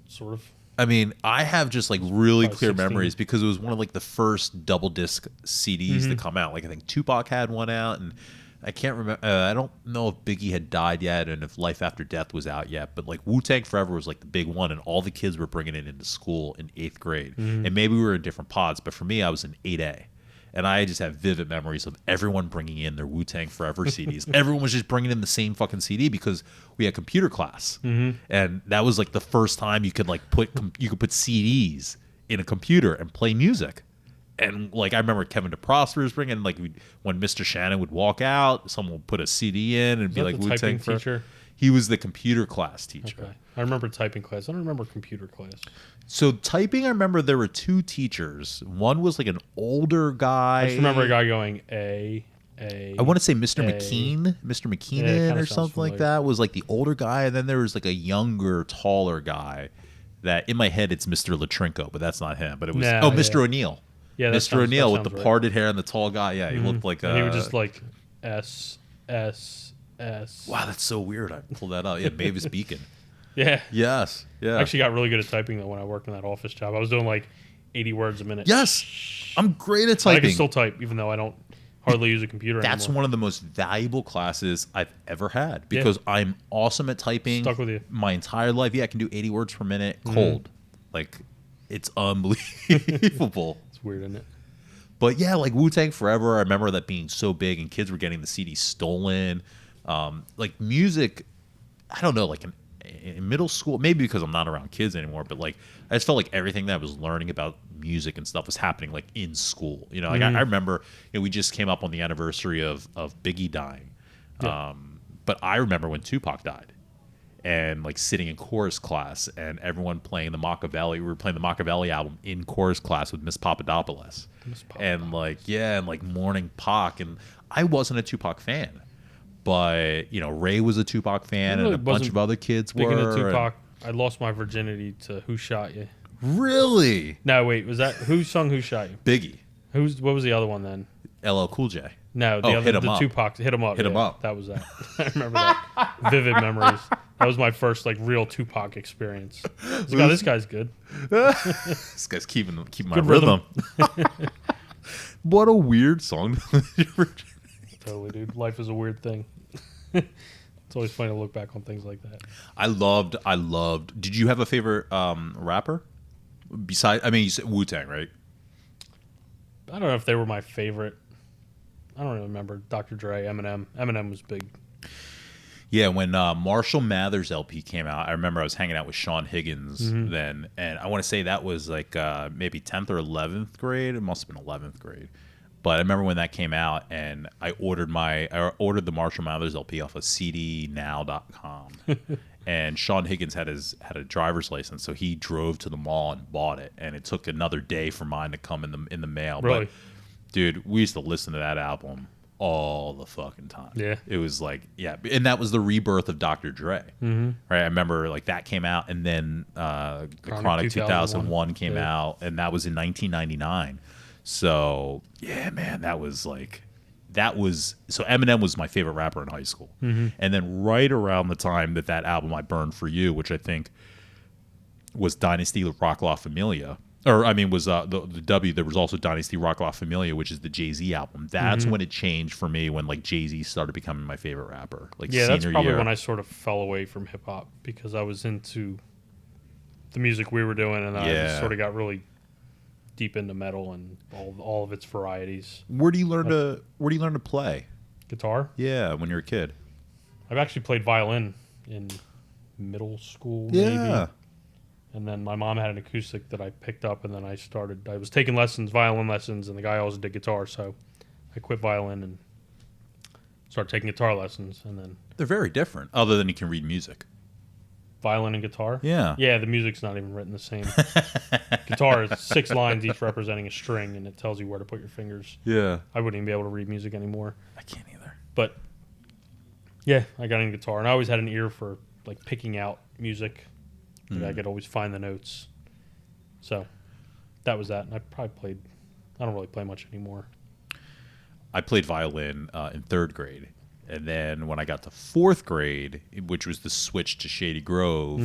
Sort of. I mean, I have just really clear memories because it was one of the first double disc CDs to come out. I think Tupac had one out, and I can't remember. I don't know if Biggie had died yet and if Life After Death was out yet. But Wu-Tang Forever was the big one, and all the kids were bringing it into school in 8th grade. And maybe we were in different pods, but for me, I was in 8A. And I just have vivid memories of everyone bringing in their Wu-Tang Forever CDs. Everyone was just bringing in the same fucking CD because we had computer class, and that was the first time you could put CDs in a computer and play music. And I remember Kevin DeProsper was bringing when Mr. Shannon would walk out, someone would put a CD in and be Wu-Tang Forever. He was the computer class teacher. Okay. I remember typing class. I don't remember computer class. So typing, I remember there were 2 teachers. One was an older guy. I just remember a guy going I want to say Mr. McKeenan or something like that was the older guy, and then there was a younger, taller guy. That in my head it's Mr. Latrinko, but that's not him. But it was Mr. O'Neill. Yeah, Mr. O'Neill with the parted hair and the tall guy. Yeah, he looked like and he was just S. Wow, that's so weird. I pulled that out. Yeah, Mavis Beacon. Yeah. Yes. Yeah. I actually got really good at typing though when I worked in that office job. I was doing 80 words a minute. Yes. I'm great at typing. I can still type even though I don't hardly use a computer That's anymore. one of the most valuable classes I've ever had because I'm awesome at typing. Stuck with you. My entire life. Yeah, I can do 80 words per minute cold. Like, it's unbelievable. It's weird, isn't it? But yeah, like Wu-Tang Forever, I remember that being so big and kids were getting the CD stolen. Like music, I don't know, like in middle school, maybe because I'm not around kids anymore, but like I just felt like everything that I was learning about music and stuff was happening like in school. You know, like I remember, we just came up on the anniversary of Biggie dying. Yeah. But I remember when Tupac died. And like sitting in chorus class and everyone playing the Machiavelli. We were playing the Machiavelli album in chorus class with Miss Papadopoulos. And like, and like Morning Pac. And I wasn't a Tupac fan, but Ray was a Tupac fan, really and a bunch of other kids were. Speaking of Tupac, I lost my virginity to Who Shot You. Really? No, wait, was that who sung Who Shot You? Biggie. What was the other one then? LL Cool J. No, the other, Hit 'Em the Up. Tupac, Hit 'Em Up. Hit 'Em Up. That was that. I remember that. Vivid memories. That was my first like real Tupac experience. This guy's good. This guy's keeping my Good rhythm. What a weird song. Totally, dude. Life is a weird thing. It's always funny to look back on things like that. I loved. Did you have a favorite rapper? Besides, I mean, you said Wu-Tang, right? I don't know if they were my favorite. I don't really remember. Dr. Dre, Eminem. Eminem was big. Yeah, when Marshall Mathers LP came out, I remember I was hanging out with Sean Higgins then, and I want to say that was like maybe 10th or 11th grade. It must have been 11th grade. But I remember when that came out, and I ordered the Marshall Mathers LP off of CDNow.com. And Sean Higgins had a driver's license, so he drove to the mall and bought it. And it took another day for mine to come in the mail. Really? But dude, we used to listen to that album all the fucking time. Yeah. It was like, yeah, and that was the rebirth of Dr. Dre. Right? I remember like that came out, and then the Chronic 2001 came out, and that was in 1999. So yeah, man, so Eminem was my favorite rapper in high school. And then right around the time that album I Burned for You, which I think was Dynasty Rock La Familia, or I mean was the W. There was also Dynasty Rock La Familia, which is the Jay-Z album. That's when it changed for me, when like Jay-Z started becoming my favorite rapper. Like Yeah, that's probably year. when I sort of fell away from hip hop, because I was into the music we were doing, and I sort of got really deep into metal and all of its varieties. Where do you learn to play Guitar? Yeah, when you're a kid. I've actually played violin in middle school, maybe. And then my mom had an acoustic that I picked up, and then I was taking violin lessons, and the guy also did guitar, so I quit violin and started taking guitar lessons, and then... They're very different, other than you can read music. Violin and guitar? Yeah. Yeah, the music's not even written the same. Guitar is 6 lines, each representing a string, and it tells you where to put your fingers. Yeah. I wouldn't even be able to read music anymore. I can't either. But, yeah, I got into guitar, and I always had an ear for, like, picking out music. I could always find the notes. So, that was that. And I don't really play much anymore. I played violin in 3rd grade. And then when I got to 4th grade, which was the switch to Shady Grove,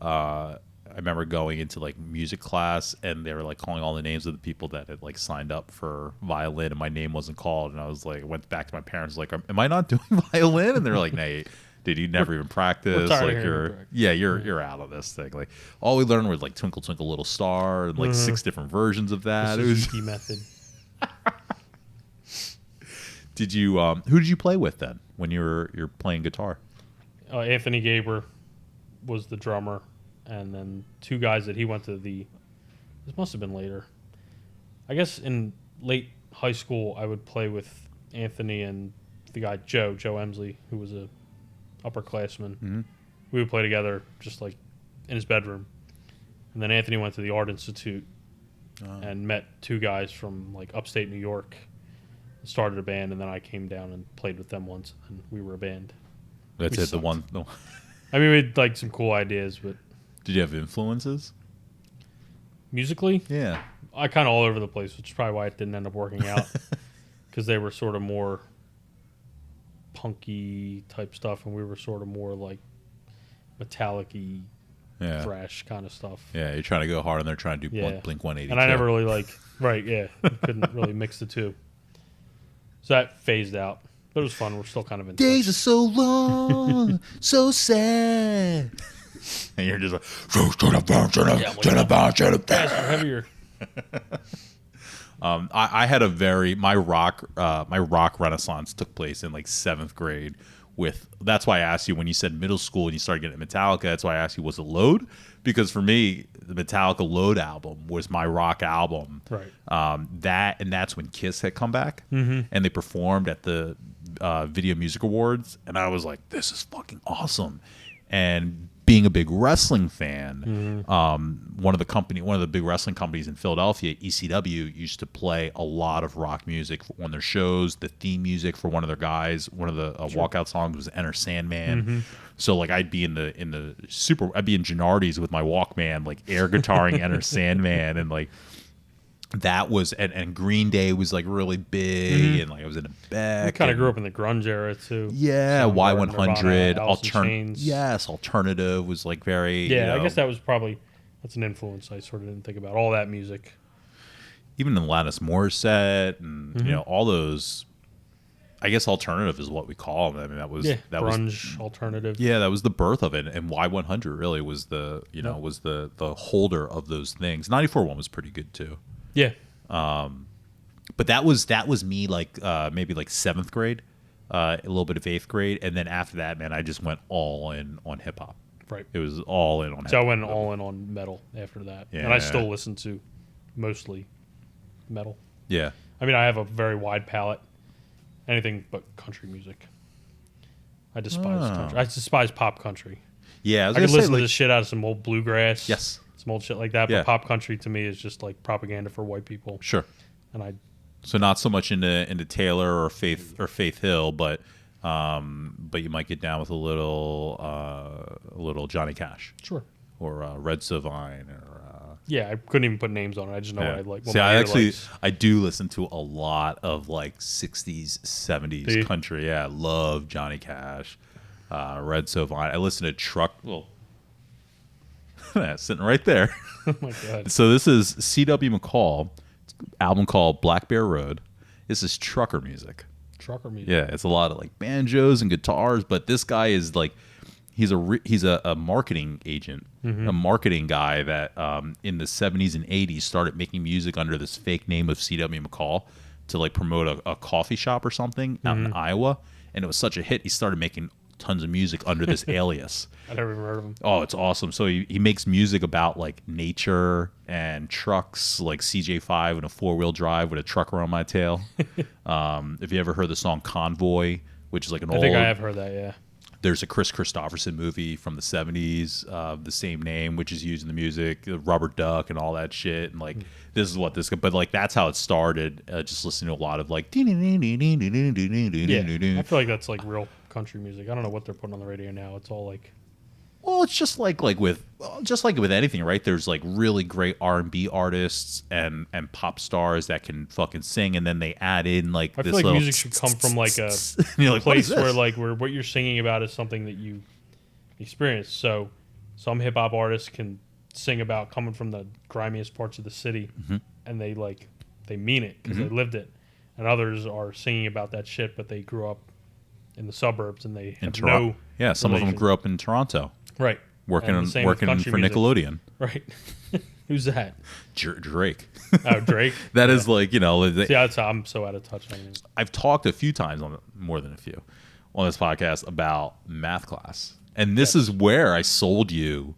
I remember going into like music class, and they were like calling all the names of the people that had like signed up for violin, and my name wasn't called. And I was like, I went back to my parents, like, am I not doing violin? And they're like, Nate, dude, you never even practiced. Like you're out of this thing. Like all we learned was like Twinkle Twinkle Little Star and like 6 different versions of that. It was the method. Did you who did you play with then when you're playing guitar? Anthony Gaber was the drummer, and then 2 guys that he went to this must have been later. I guess in late high school I would play with Anthony and the guy Joe Emsley, who was a upperclassman. We would play together just like in his bedroom. And then Anthony went to the Art Institute and met 2 guys from like upstate New York. Started a band, and then I came down and played with them once, and we were a band. That's it. Sucked. I mean, we had like some cool ideas, but did you have influences musically? Yeah, I kind of all over the place, which is probably why it didn't end up working out, because they were sort of more punky type stuff, and we were sort of more like metallic-y, thrash kind of stuff. Yeah, you're trying to go hard, and they're trying to do Blink 182. And I never really couldn't really mix the two. So that phased out. But it was fun. We're still kind of in Days touch. are so long, so sad. And you're just like, Faster, heavier. I had a my rock renaissance took place in like 7th grade. That's why I asked you when you said middle school and you started getting Metallica. That's why I asked you, was it Load? Because for me, the Metallica Load album was my rock album. Right. That's when Kiss had come back, and they performed at the Video Music Awards, and I was like, this is fucking awesome. And being a big wrestling fan, one of the big wrestling companies in Philadelphia, ECW, used to play a lot of rock music on their shows. The theme music for one of their guys, one of the walkout songs was Enter Sandman. So like I'd be in Gennardi's with my Walkman, like air guitaring Enter Sandman, and like that was and Green Day was like really big, and like I was in a Beck. We kind of grew up in the grunge era too. Yeah, Y100, Nirvana, alternative was like very. Yeah, I guess that's an influence I sort of didn't think about. All that music, even Alanis Morissette, and all those. I guess alternative is what we call them. I mean, that grunge alternative. Yeah, that was the birth of it, and Y100 really was the was the holder of those things. 94 one was pretty good too. Yeah. But that was me like maybe like 7th grade, a little bit of 8th grade, and then after that, man, I just went all in on hip hop. Right. It was all in on. So I went all in on metal after that, and I still listen to mostly metal. Yeah. I mean, I have a very wide palette. Anything but country music. I despise country. I despise pop country. Yeah, I can listen to the shit out of some old bluegrass. Yes. Some old shit like that, but pop country to me is just like propaganda for white people. Sure. And so not so much into Taylor or Faith Hill, but you might get down with a little Johnny Cash. Sure. Or Red Sovine or yeah, I couldn't even put names on it. I just know what I like. See, I do listen to a lot of like 60s, 70s country. Yeah, I love Johnny Cash, Red Sovine. I listen to Truck. Well, sitting right there. Oh my god! So this is C.W. McCall, album called Black Bear Road. This is trucker music. Trucker music. Yeah, it's a lot of like banjos and guitars, but this guy is like. He's a marketing agent, a marketing guy that in the 70s and 80s started making music under this fake name of C.W. McCall to like promote a coffee shop or something out in Iowa, and it was such a hit. He started making tons of music under this alias. I never even heard of him. Oh, it's awesome. So he makes music about like nature and trucks, like CJ5 and a 4-wheel drive with a trucker on my tail. If you ever heard the song Convoy, which is like I think I have heard that, yeah. There's a Chris Christopherson movie from the 70s, the same name, which is used in the music, Rubber Duck and all that shit. And like, this is what but like, that's how it started. Just listening to a lot of like, yeah, I feel like that's like real country music. I don't know what they're putting on the radio now. It's all like, well, it's just like with anything, right? There's like really great R&B artists and pop stars that can fucking sing, and then they add in like I this feel like little music should come from like a like, place where what you're singing about is something that you experience. So some hip hop artists can sing about coming from the grimiest parts of the city, and they mean it because they lived it, and others are singing about that shit, but they grew up in the suburbs and they have no some of them grew up in Toronto. Right. Working for Nickelodeon. Right. Who's that? Drake. Oh, Drake? That is like, See, I'm so out of touch. I've talked a few times, more than a few, on this podcast about math class. And this is where I sold you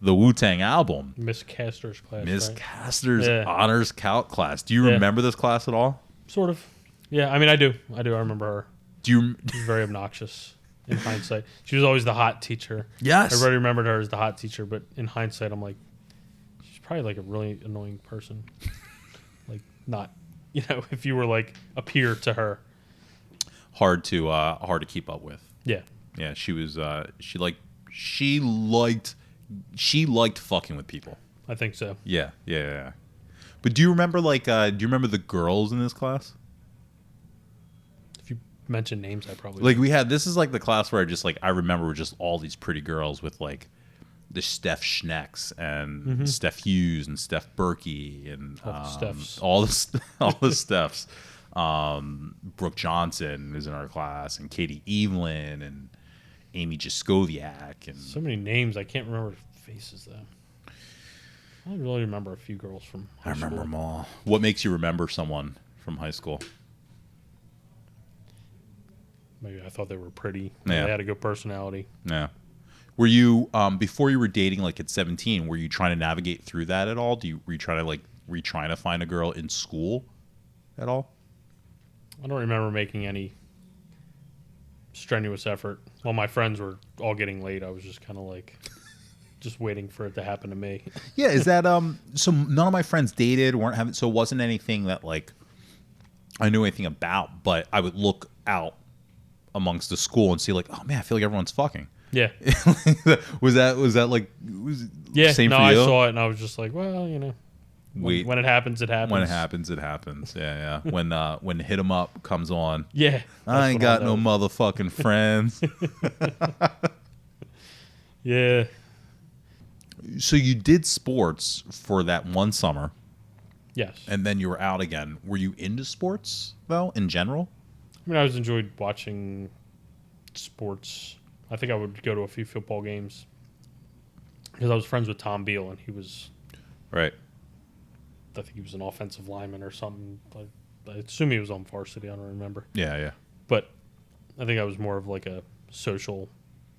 the Wu-Tang album. Miss Castor's class. Miss Castor's honors calc class. Do you remember this class at all? Sort of. Yeah, I mean, I do. I remember her. She's very obnoxious. In hindsight, she was always the hot teacher. Yes, everybody remembered her as the hot teacher, but in hindsight, I'm like, she's probably like a really annoying person. Like, not, if you were like a peer to her, hard to keep up with. Yeah, she was. She liked fucking with people. I think so. Yeah. But do you remember the girls in this class? Mention names, I probably like we had. This is like the class where I remember just all these pretty girls with like the Steph Schnecks and Steph Hughes and Steph Berkey and all the Stephs. Brooke Johnson is in our class, and Katie Evelyn, and Amy Jaskowiak, and So many names. I can't remember faces, though. I really remember a few girls from high I remember school. them all. What makes you remember someone from high school? Maybe I thought they were pretty. Yeah. They had a good personality. Yeah. Were you before you were dating, like at 17? Were you trying to navigate through that at all? Were you trying to find a girl in school at all? I don't remember making any strenuous effort. While my friends were all getting laid, I was just kind of like, just waiting for it to happen to me. Yeah. Is that So none of my friends dated, weren't having. So it wasn't anything that like I knew anything about. But I would look out amongst the school and see like, oh man, I feel like everyone's fucking. Yeah. was that like Yeah. same No, for I you? saw it and I was just like, well, you know, Wait. when it happens, it happens. When it happens, it happens. Yeah, yeah. When Hit 'Em Up comes on, Yeah. I ain't got no motherfucking friends. Yeah. So you did sports for that one summer, Yes. and then you were out again. Were you into sports though, in general? I mean, I always enjoyed watching sports. I think I would go to a few football games because I was friends with Tom Beal, and he was, Right. I think he was an offensive lineman or something. I assume he was on varsity. I don't remember. Yeah, yeah. But I think I was more of like a social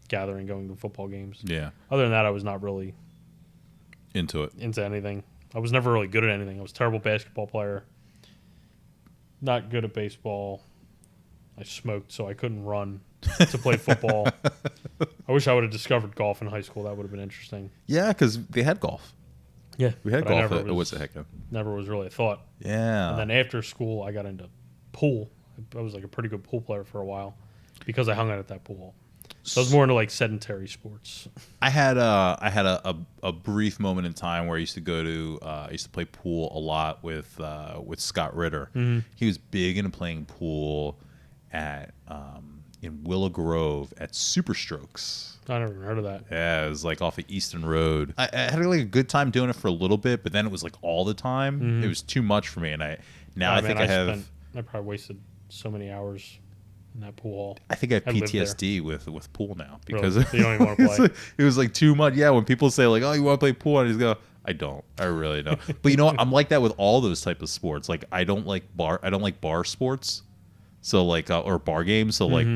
gathering, going to football games. Yeah. Other than that, I was not really Into it. into anything. I was never really good at anything. I was a terrible basketball player. Not good at baseball. I smoked, so I couldn't run to play football. I wish I would have discovered golf in high school. That would have been interesting. Yeah, because they had golf. Yeah, We had but I golf never at was- Wissahickon. Never was really a thought. Yeah. And then after school, I got into pool. I was like a pretty good pool player for a while because I hung out at that pool. So I was more into like sedentary sports. I had a brief moment in time where I used to go to I used to play pool a lot with Scott Ritter. Mm-hmm. He was big into playing pool at in Willow Grove at Super Strokes. I never even heard of that. Yeah, it was like off of Easton Road. I had like a good time doing it for a little bit, but then it was like all the time. Mhm. It was too much for me, and I probably wasted so many hours in that pool hall. I think I have I lived there. PTSD with pool now because Really? So you don't even want to play? it was like too much. Yeah, when people say like, "Oh, you want to play pool?" I just go, "I don't. I really don't." But you know what? I'm like that with all those type of sports. Like I don't like bar sports. So like or bar games. So like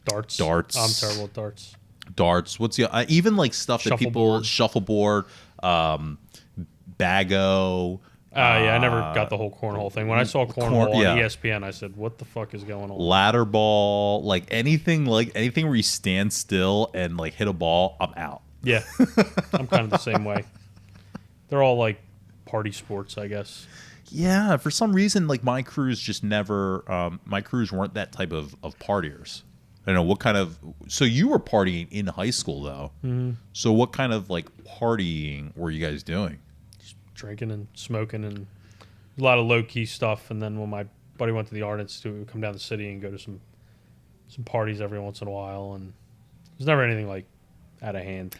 Darts. Darts. I'm terrible at darts. darts. What's the even like stuff that people shuffleboard, bago. Yeah, I never got the whole cornhole thing. When I saw cornhole on yeah. ESPN, I said, "What the fuck is going on?" Ladder ball, like anything where you stand still and like hit a ball, I'm out. Yeah, I'm kind of the same way. They're all like party sports, I guess. Yeah, for some reason, like my crews just never. My crews weren't that type of partiers. I don't know what kind of. So you were partying in high school though. Mm-hmm. So what kind of like partying were you guys doing? Just drinking and smoking and a lot of low key stuff. And then when my buddy went to the Art Institute, we would come down the city and go to some parties every once in a while. And there's never anything like out of hand.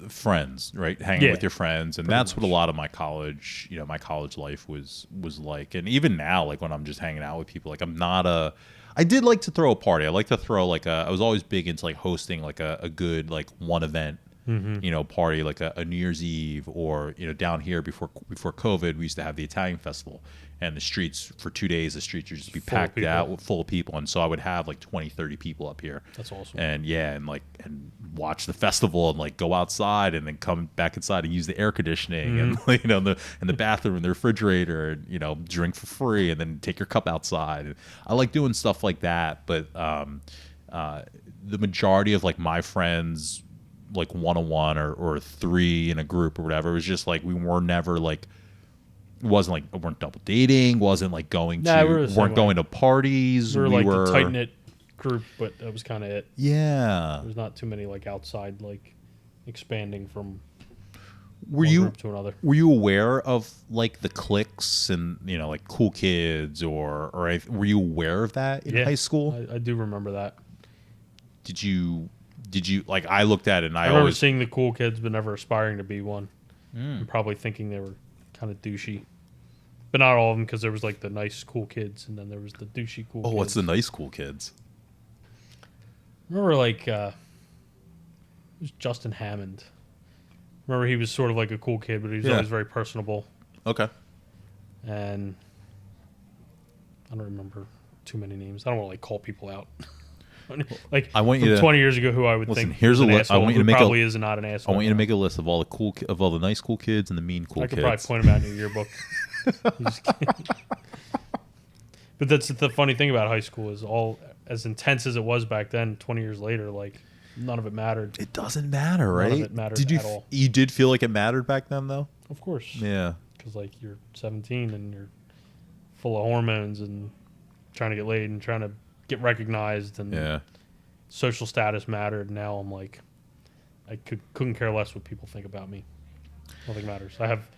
Friends, right? Hanging Yeah, with your friends, and that's what a lot of my college, my college life was like. And even now, like when I'm just hanging out with people, like I'm not a. I did like to throw a party. I like to throw like I was always big into like hosting like a good like one event, party like a New Year's Eve or down here before COVID we used to have the Italian festival. And the streets for 2 days, the streets would just be packed out full of people. And so I would have like 20, 30 people up here. That's awesome. And and watch the festival and like go outside and then come back inside and use the air conditioning and in the bathroom and the refrigerator and drink for free and then take your cup outside. And I like doing stuff like that. But the majority of like my friends, like 1-on-1 or 3 in a group or whatever, it was just like we were never like. It wasn't like we weren't double dating. Wasn't like weren't going to parties. We were like a tight knit group, but that was kind of it. Yeah, there's not too many like outside like expanding from one group to another. Were you aware of like the cliques and like Cool Kids or were you aware of that in high school? I do remember that. Did you like? I looked at it and I remember always seeing the cool kids, but never aspiring to be one. And probably thinking they were kind of douchey. But not all of them, because there was like the nice, cool kids, and then there was the douchey, cool kids. Oh, what's the nice, cool kids? Remember, like, it was Justin Hammond. Remember, he was sort of like a cool kid, but he was always very personable. Okay. And I don't remember too many names. I don't want to like call people out. Like, I want you to 20 years ago, who I would think here's was a an list. I asshole, want you to who make probably is not an asshole. I want you to make a list of all the of all the nice cool kids and the mean cool kids. I could probably point them out in your yearbook. But that's the funny thing about high school is all as intense as it was back then. 20 years later, like none of it mattered. It doesn't matter, right? None of it mattered at all. You did feel like it mattered back then, though? Of course. Yeah. Because like you're 17 and you're full of hormones and trying to get laid and trying to get recognized and social status mattered. Now I'm like, I couldn't care less what people think about me. Nothing matters. I have,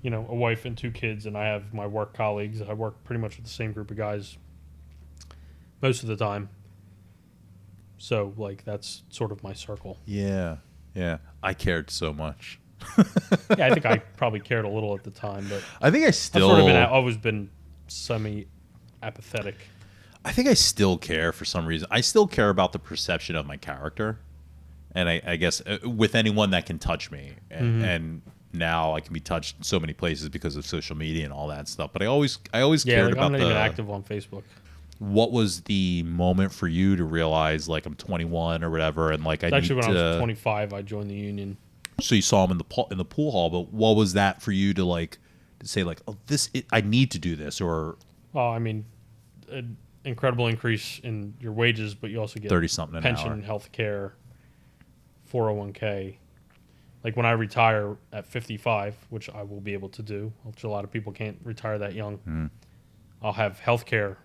a wife and 2 kids, and I have my work colleagues. I work pretty much with the same group of guys most of the time. So like that's sort of my circle. Yeah. Yeah. I cared so much. Yeah, I think I probably cared a little at the time, but I think I've always been semi-apathetic. I think I still care for some reason. I still care about the perception of my character, and I guess with anyone that can touch me, and now I can be touched in so many places because of social media and all that stuff. But I always cared about I'm not even active on Facebook. What was the moment for you to realize like I'm 21 or whatever, and like Actually, when I was 25, I joined the union. So you saw him in the pool hall, but what was that for you to say like, oh, I need to do this, or? Well, I mean, an incredible increase in your wages, but you also get 30-something an pension, hour. health care, 401k. Like when I retire at 55, which I will be able to do, which a lot of people can't retire that young, I'll have health care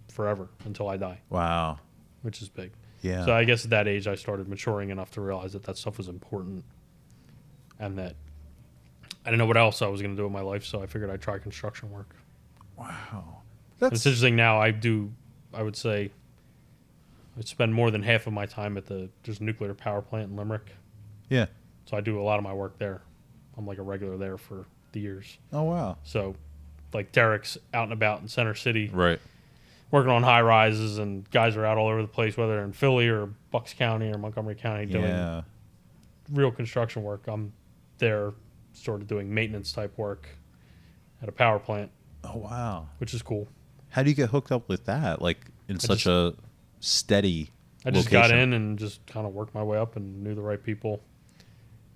forever until I die. Wow. Which is big. Yeah. So I guess at that age I started maturing enough to realize that stuff was important and that I didn't know what else I was going to do in my life, so I figured I'd try construction work. Wow. It's interesting now. I would say I spend more than half of my time at there's a nuclear power plant in Limerick. Yeah. So I do a lot of my work there. I'm like a regular there for the years. Oh, wow. So like Derek's out and about in Center City. Right. Working on high rises, and guys are out all over the place, whether they're in Philly or Bucks County or Montgomery County doing real construction work. I'm there sort of doing maintenance type work at a power plant. Oh, wow. Which is cool. How do you get hooked up with that? Like in such a steady I just got in and just kind of worked my way up and knew the right people.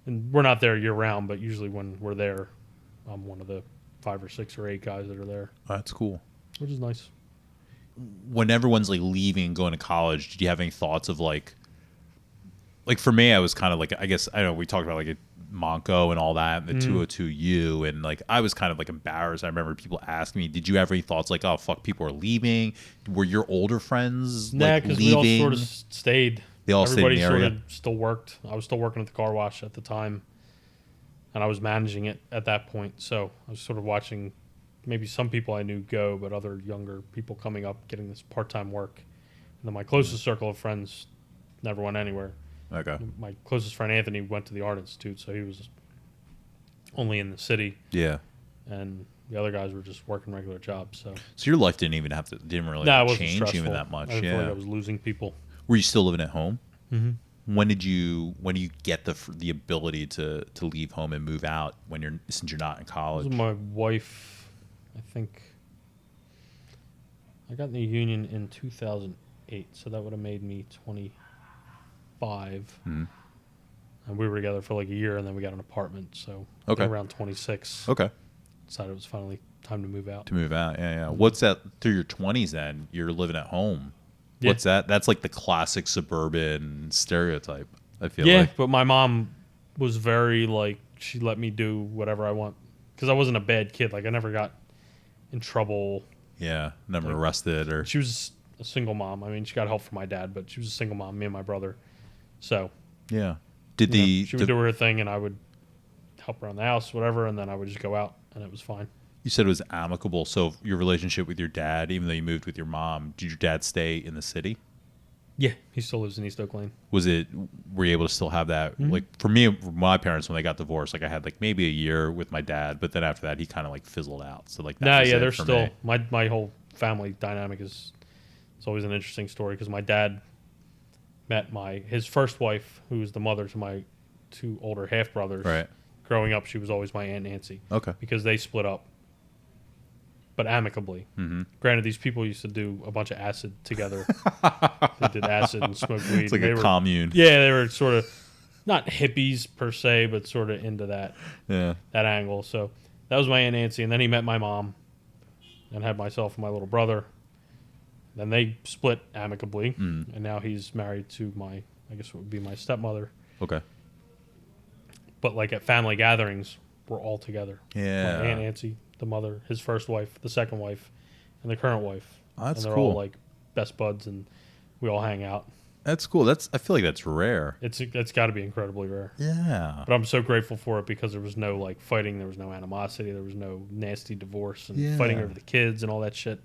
And we're not there year round, but usually when we're there, I'm one of the 5 or 6 or 8 guys that are there. Oh, that's cool. Which is nice. When everyone's like leaving and going to college, did you have any thoughts of like for me, I was kind of like, I guess, I don't know, we talked about like a Monco and all that, and the 202U, and like I was kind of like embarrassed. I remember people asking me, did you have any thoughts like, oh fuck, people are leaving? Were your older friends like because leaving? we all sort of stayed. They all Everybody stayed in the area? sort of still worked. I was still working at the car wash at the time, and I was managing it at that point. So I was sort of watching maybe some people I knew go, but other younger people coming up, getting this part-time work. And then my closest circle of friends never went anywhere. Okay. My closest friend, Anthony, went to the Art Institute, so he was only in the city. Yeah. And the other guys were just working regular jobs. So your life didn't really change even that much. I didn't feel like I was losing people. Were you still living at home? Mm-hmm. When did you get the ability to leave home and move out since you're not in college? This was my wife, I think. I got in the union in 2008, so that would have made me 25. And we were together for like a year, and then we got an apartment. So around 26. Okay. Decided it was finally time to move out. Yeah. What's that through your 20s then? You're living at home. Yeah. What's that? That's like the classic suburban stereotype, I feel like. Yeah, but my mom was very like, she let me do whatever I want. Because I wasn't a bad kid. Like, I never got in trouble. Yeah, never arrested or... She was a single mom. I mean, she got help from my dad, but she was a single mom, me and my brother. So... Yeah. She would do her thing, and I would help around the house, whatever, and then I would just go out, and it was fine. You said it was amicable. So your relationship with your dad, even though you moved with your mom, did your dad stay in the city? Yeah, he still lives in East Oak Lane. Were you able to still have that? Like for me, my parents, when they got divorced, like I had like maybe a year with my dad, but then after that he kind of like fizzled out. So like that was Yeah, it they're for still me. my whole family dynamic is it's always an interesting story because my dad met his first wife, who was the mother to my two older half brothers. Right. Growing up, she was always my Aunt Nancy. Okay. Because they split up, but amicably. Mm-hmm. Granted, these people used to do a bunch of acid together. They did acid and smoked weed. It's like a commune. Yeah, they were sort of not hippies per se, but sort of into that angle. So that was my Aunt Nancy, and then he met my mom, and had myself and my little brother. Then they split amicably, and now he's married to I guess it would be my stepmother. Okay. But like at family gatherings, we're all together. Yeah. My Aunt Nancy, the mother, his first wife, the second wife, and the current wife. Oh, that's and they're cool. all like best buds, and we all hang out. That's cool. I feel like that's rare. It's got to be incredibly rare. Yeah. But I'm so grateful for it because there was no like fighting, there was no animosity, there was no nasty divorce and fighting over the kids and all that shit.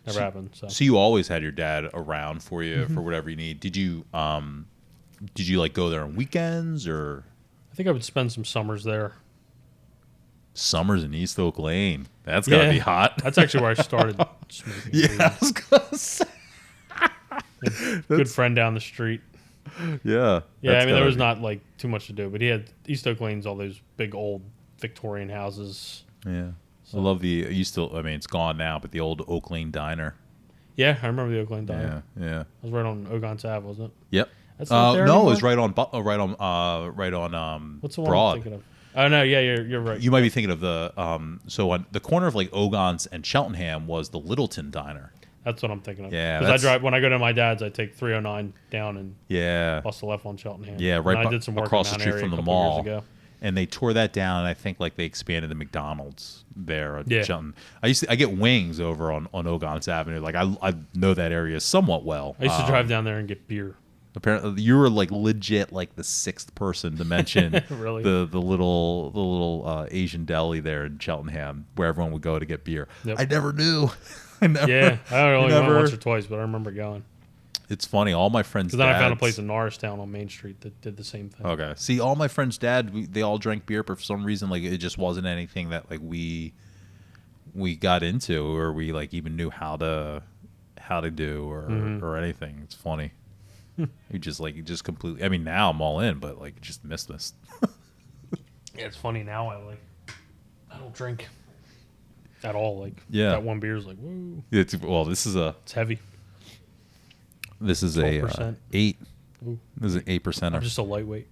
Never happened. So you always had your dad around for you for whatever you need. Did you like go there on weekends or I think I would spend some summers there. summers in East Oak Lane? That's gotta be hot. That's actually where I started smoking weed. I was gonna say. Good friend down the street. Yeah. Yeah, I mean, there was not like too much to do, but he had East Oak Lane's all those big old Victorian houses. Yeah. I love it's gone now, but the old Oak Lane Diner. Yeah, I remember the Oak Lane Diner. Yeah. It was right on Ogon Ave, wasn't it? Yep. That's not there no, anymore? it was right on What's the one Broad. I'm thinking of? Oh no, yeah, you're right. You might be thinking of the so on the corner of like Ogon's and Cheltenham was the Littleton Diner. That's what I'm thinking of. Yeah, because I drive when I go to my dad's, I take 309 down and bust a left on Cheltenham. Yeah, right. And I did some work across in the Mount street Airy from a the couple mall. years ago. And they tore that down, and I think like they expanded the McDonald's there. At Yeah. Cheltenham. I get wings over on Ogon's Avenue. Like I know that area somewhat well. I used to drive down there and get beer. Apparently, you were like legit like the sixth person to mention Really? the little Asian deli there in Cheltenham where everyone would go to get beer. Yep. I never knew. Yeah, I only went once or twice, but I remember going. It's funny. All my friends' Because then I found a place in Norristown on Main Street that did the same thing. Okay. See, all my friends' dad, they all drank beer, but for some reason, like it just wasn't anything that like we got into or we like even knew how to do or anything. It's funny. You just completely. I mean, now I'm all in, but like just missed this. Yeah, it's funny now. I don't drink at all. Like that one beer is like woo. This is It's heavy. This is 12%. a 8. Ooh. This is an 8%. I'm just a lightweight.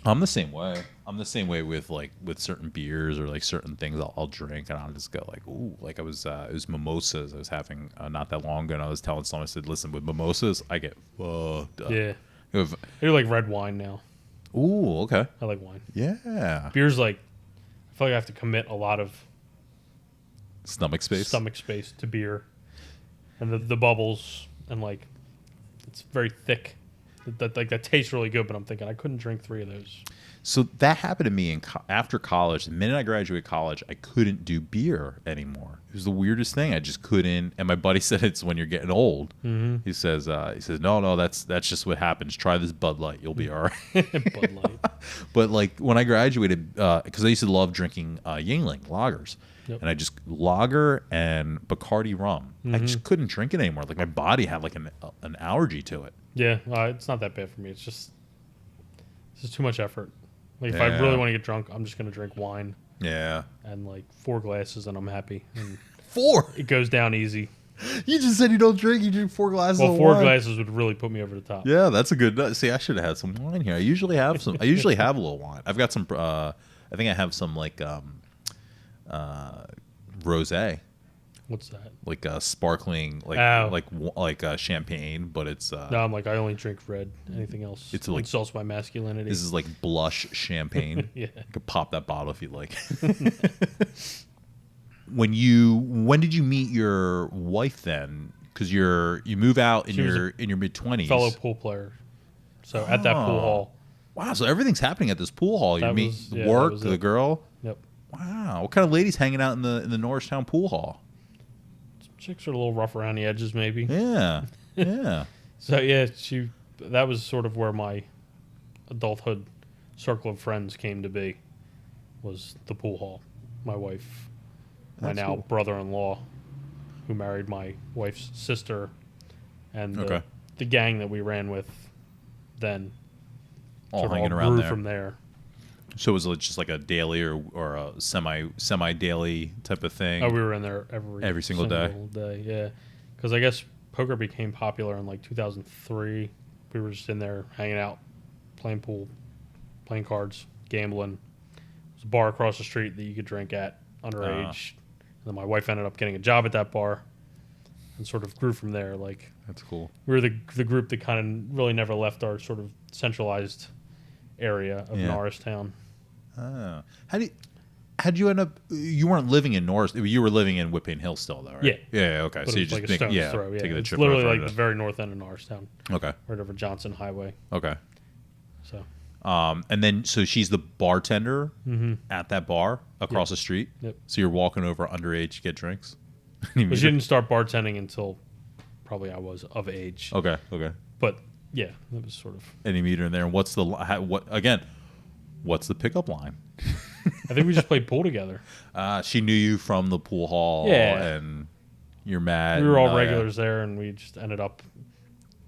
I'm the same way. I'm the same way with certain beers or like certain things I'll drink and I'll just go like, ooh, like it was mimosas I was having not that long ago and I was telling someone, I said, listen, with mimosas I get fucked up. Yeah. I do like red wine now. Ooh, okay. I like wine. Yeah. Beer's like, I feel like I have to commit a lot of stomach space to beer. And the bubbles and like, it's very thick. That tastes really good, but I'm thinking I couldn't drink 3 of those. So that happened to me after college. The minute I graduated college, I couldn't do beer anymore. It was the weirdest thing. I just couldn't. And my buddy said it's when you're getting old. Mm-hmm. He says, no, that's just what happens. Try this Bud Light, you'll be all right. Bud Light. But like when I graduated, because I used to love drinking Yingling lagers. Yep. And I just lager and Bacardi rum. I just couldn't drink it anymore. Like my body had like an allergy to it. Yeah, it's not that bad for me. It's just too much effort. Like if I really want to get drunk, I'm just gonna drink wine. Yeah. And like 4 glasses, and I'm happy. And 4. It goes down easy. You just said you don't drink. You drink 4 glasses. Well, of 4 wine. glasses would really put me over the top. Yeah, that's a good. See, I should have had some wine here. I usually have some. I usually have a little wine. I've got some. I think I have some like rosé. What's that? Like sparkling, like champagne, but it's. No, I'm like I only drink red. Anything else? It's like insults my masculinity. This is like blush champagne. Yeah, you could pop that bottle if you like. When did you meet your wife then? Because you move out in your mid-20s. Fellow pool player. So at that pool hall. Wow, so everything's happening at this pool hall. You meet work, the girl. Yep. Wow, what kind of ladies hanging out in the Norristown pool hall? Some chicks are a little rough around the edges, maybe. Yeah. Yeah. So yeah, that was sort of where my adulthood circle of friends came to be, was the pool hall. My wife, my That's now cool. brother-in-law, who married my wife's sister, and Okay. the gang that we ran with then All sort of hanging all around grew there. from there. So was it just like a daily or a semi daily type of thing? Oh, we were in there Every single day? Yeah, because I guess poker became popular in like 2003. We were just in there hanging out, playing pool, playing cards, gambling. There's a bar across the street that you could drink at underage. And then my wife ended up getting a job at that bar, and sort of grew from there. Like, That's cool. we were the group that kind of really never left our sort of centralized area of Norristown. Oh. How'd you end up? You weren't living in Norris. You were living in Whipping Hill still, though, right? Yeah. Yeah. Okay. But So it you was just like a stone's throw. Yeah, taking the it's trip literally over like the very north end of Norristown, Okay. right over Johnson Highway. Okay. So And then so she's the bartender at that bar across the street. Yep. So you're walking over underage to get drinks. But she didn't start bartending until probably I was of age. Okay. Okay. But yeah, that was sort of. And you meet her in there. And what's the pickup line? I think we just played pool together. She knew you from the pool hall. Yeah. And you're mad. We were all yeah. regulars there, and we just ended up.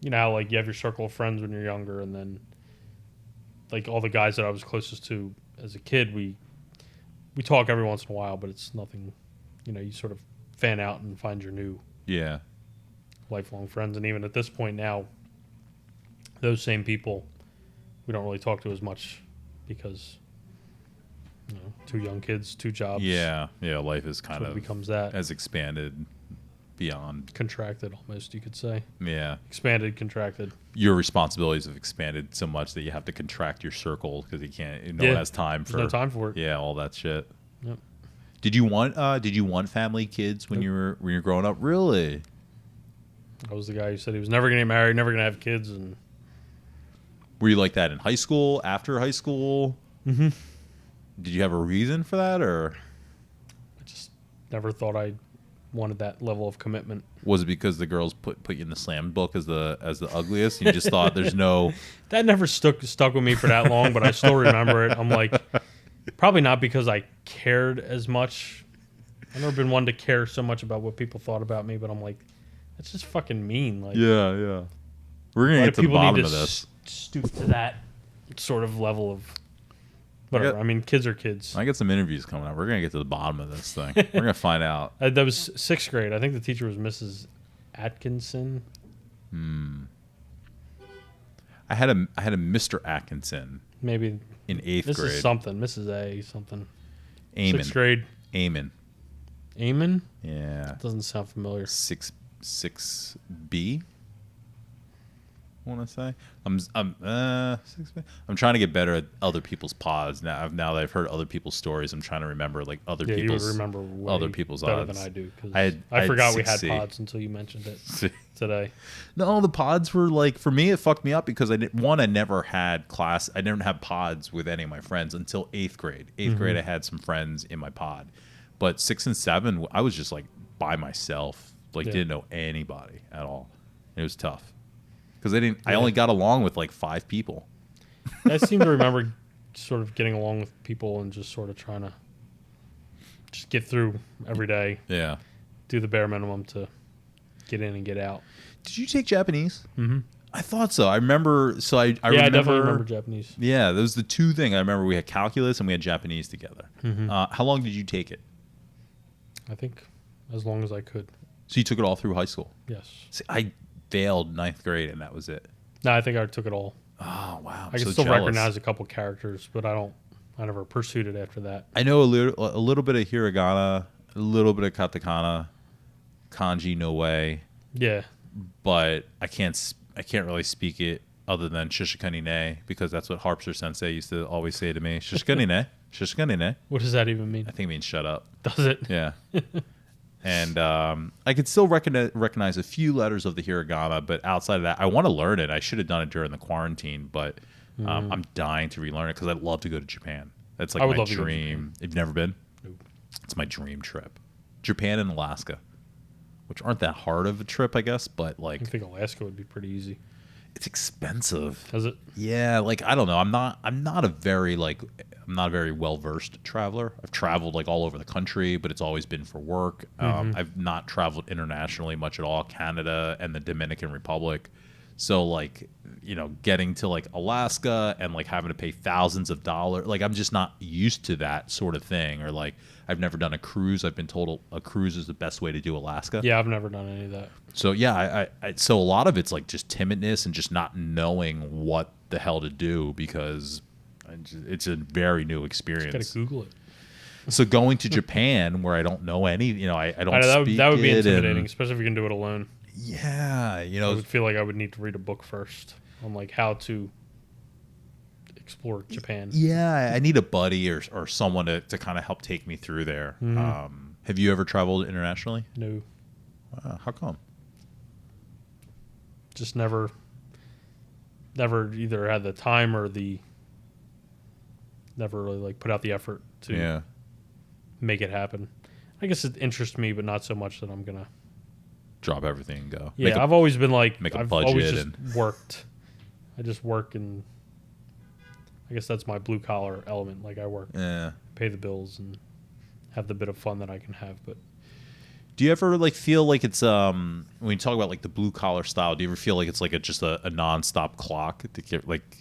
You know how like you have your circle of friends when you're younger, and then like all the guys that I was closest to as a kid, we talk every once in a while, but it's nothing. You know, you sort of fan out and find your new Yeah. lifelong friends, and even at this point now, those same people we don't really talk to as much because, you know, 2 young kids, 2 jobs. Yeah. Yeah. Life is kind Sort of of becomes that has expanded beyond. contracted almost, you could say. Yeah. Expanded, contracted. Your responsibilities have expanded so much that you have to contract your circle because you can't. No one has time for. There's no time for it. Yeah, all that shit. Yep. Did you want family, kids when Nope. you were growing up? Really? I was the guy who said he was never going to get married, never going to have kids, and Were you like that in high school? After high school? Mm-hmm. Did you have a reason for that, or I just never thought I wanted that level of commitment. was it because the girls put you in the slam book as the ugliest? You just thought there's no. That never stuck with me for that long, but I still remember it. I'm like, probably not because I cared as much. I've never been one to care so much about what people thought about me, but I'm like, that's just fucking mean. Like, Yeah. We're gonna why get do to the people bottom need of to this. stoop to that sort of level of whatever? I mean, kids are kids. I got some interviews coming up. We're gonna get to the bottom of this thing. We're gonna find out. That was 6th grade. I think the teacher was Mrs. Atkinson. I had a Mr. Atkinson Maybe in 8th Mrs. grade. something. Mrs. A something. Eamon. 6th grade. Eamon. Eamon? Yeah. Doesn't sound familiar. 6B. I want to say I'm 6B. I'm trying to get better at other people's pods now. Now that I've heard other people's stories, I'm trying to remember like other Yeah, people's you would remember way other people's better odds. than I do because I had forgot we had 6C. pods until you mentioned it today. No, the pods were like, for me, it fucked me up because I never had class. I didn't have pods with any of my friends until 8th grade. 8th grade, I had some friends in my pod, but 6 and 7, I was just like by myself, like didn't know anybody at all. It was tough because I only got along with like 5 people. I seem to remember sort of getting along with people and just sort of trying to just get through every day, Yeah. do the bare minimum to get in and get out. Did you take Japanese? Mm-hmm. I thought so. I remember. So I I definitely remember Japanese. Yeah, those the 2 things I remember. We had calculus and we had Japanese together. Mm-hmm. How long did you take it? I think as long as I could. So you took it all through high school. Yes. See, I failed 9th grade and that was it. No, I think I took it all. Oh wow! I can still recognize a couple characters, but I never pursued it after that. I know a little bit of hiragana, a little bit of katakana, kanji no way, Yeah. but I can't really speak it other than shishikani ne because that's what Harpster Sensei used to always say to me. Shishikani ne, shishikani ne. What does that even mean? I think it means shut up. Does it? Yeah. And I could still recognize a few letters of the hiragana, but outside of that, I want to learn it. I should have done it during the quarantine, but I'm dying to relearn it because I'd love to go to Japan. That's like my dream. You've never been? Nope. It's my dream trip. Japan and Alaska. which aren't that hard of a trip, I guess. But like, I think Alaska would be pretty easy. it's expensive. Is it? Yeah, like I don't know. I'm not a very well versed traveler. I've traveled like all over the country, but it's always been for work. I've not traveled internationally much at all. Canada and the Dominican Republic. So like, you know, getting to like Alaska and like having to pay thousands of dollars, like I'm just not used to that sort of thing. Or like I've never done a cruise. I've been told a cruise is the best way to do Alaska. Yeah, I've never done any of that. So yeah, so a lot of it's like just timidness and just not knowing what the hell to do because it's a very new experience. Just gotta Google it. So going to Japan where I don't know any, you know, I don't speak that would be it intimidating, and, especially if you can do it alone. yeah, you I know, would feel like I would need to read a book first on like how to explore Japan. yeah, I need a buddy or someone to kind of help take me through there. Have you ever traveled internationally? No, How come? just never either had the time or never really like put out the effort to make it happen. I guess it interests me, but not so much that I'm gonna Drop everything and go. Yeah, I've always been like, make a I've budget always just and worked. I just work, and I guess that's my blue collar element. Like I work, pay the bills, and have the bit of fun that I can have. But do you ever like feel like it's when you talk about like the blue collar style? Do you ever feel like it's like just a nonstop clock to get like,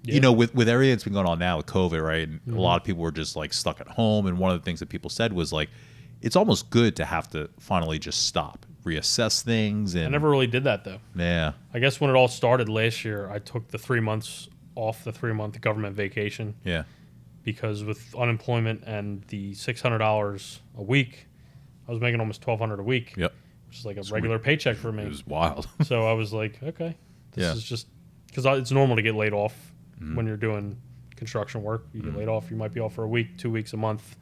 you know, with everything that's been going on now with COVID, right? And a lot of people were just like stuck at home, and one of the things that people said was like, it's almost good to have to finally just stop, reassess things. And I never really did that though. Yeah. I guess when it all started last year, I took the 3 months off the 3-month government vacation. Yeah. Because with unemployment and the $600 a week, I was making almost $1,200 a week. Yep. Which is like a regular paycheck for me. It was wild. So I was like, okay, this is just because it's normal to get laid off when you're doing construction work. You get laid off. You might be off for a week, 2 weeks, a month.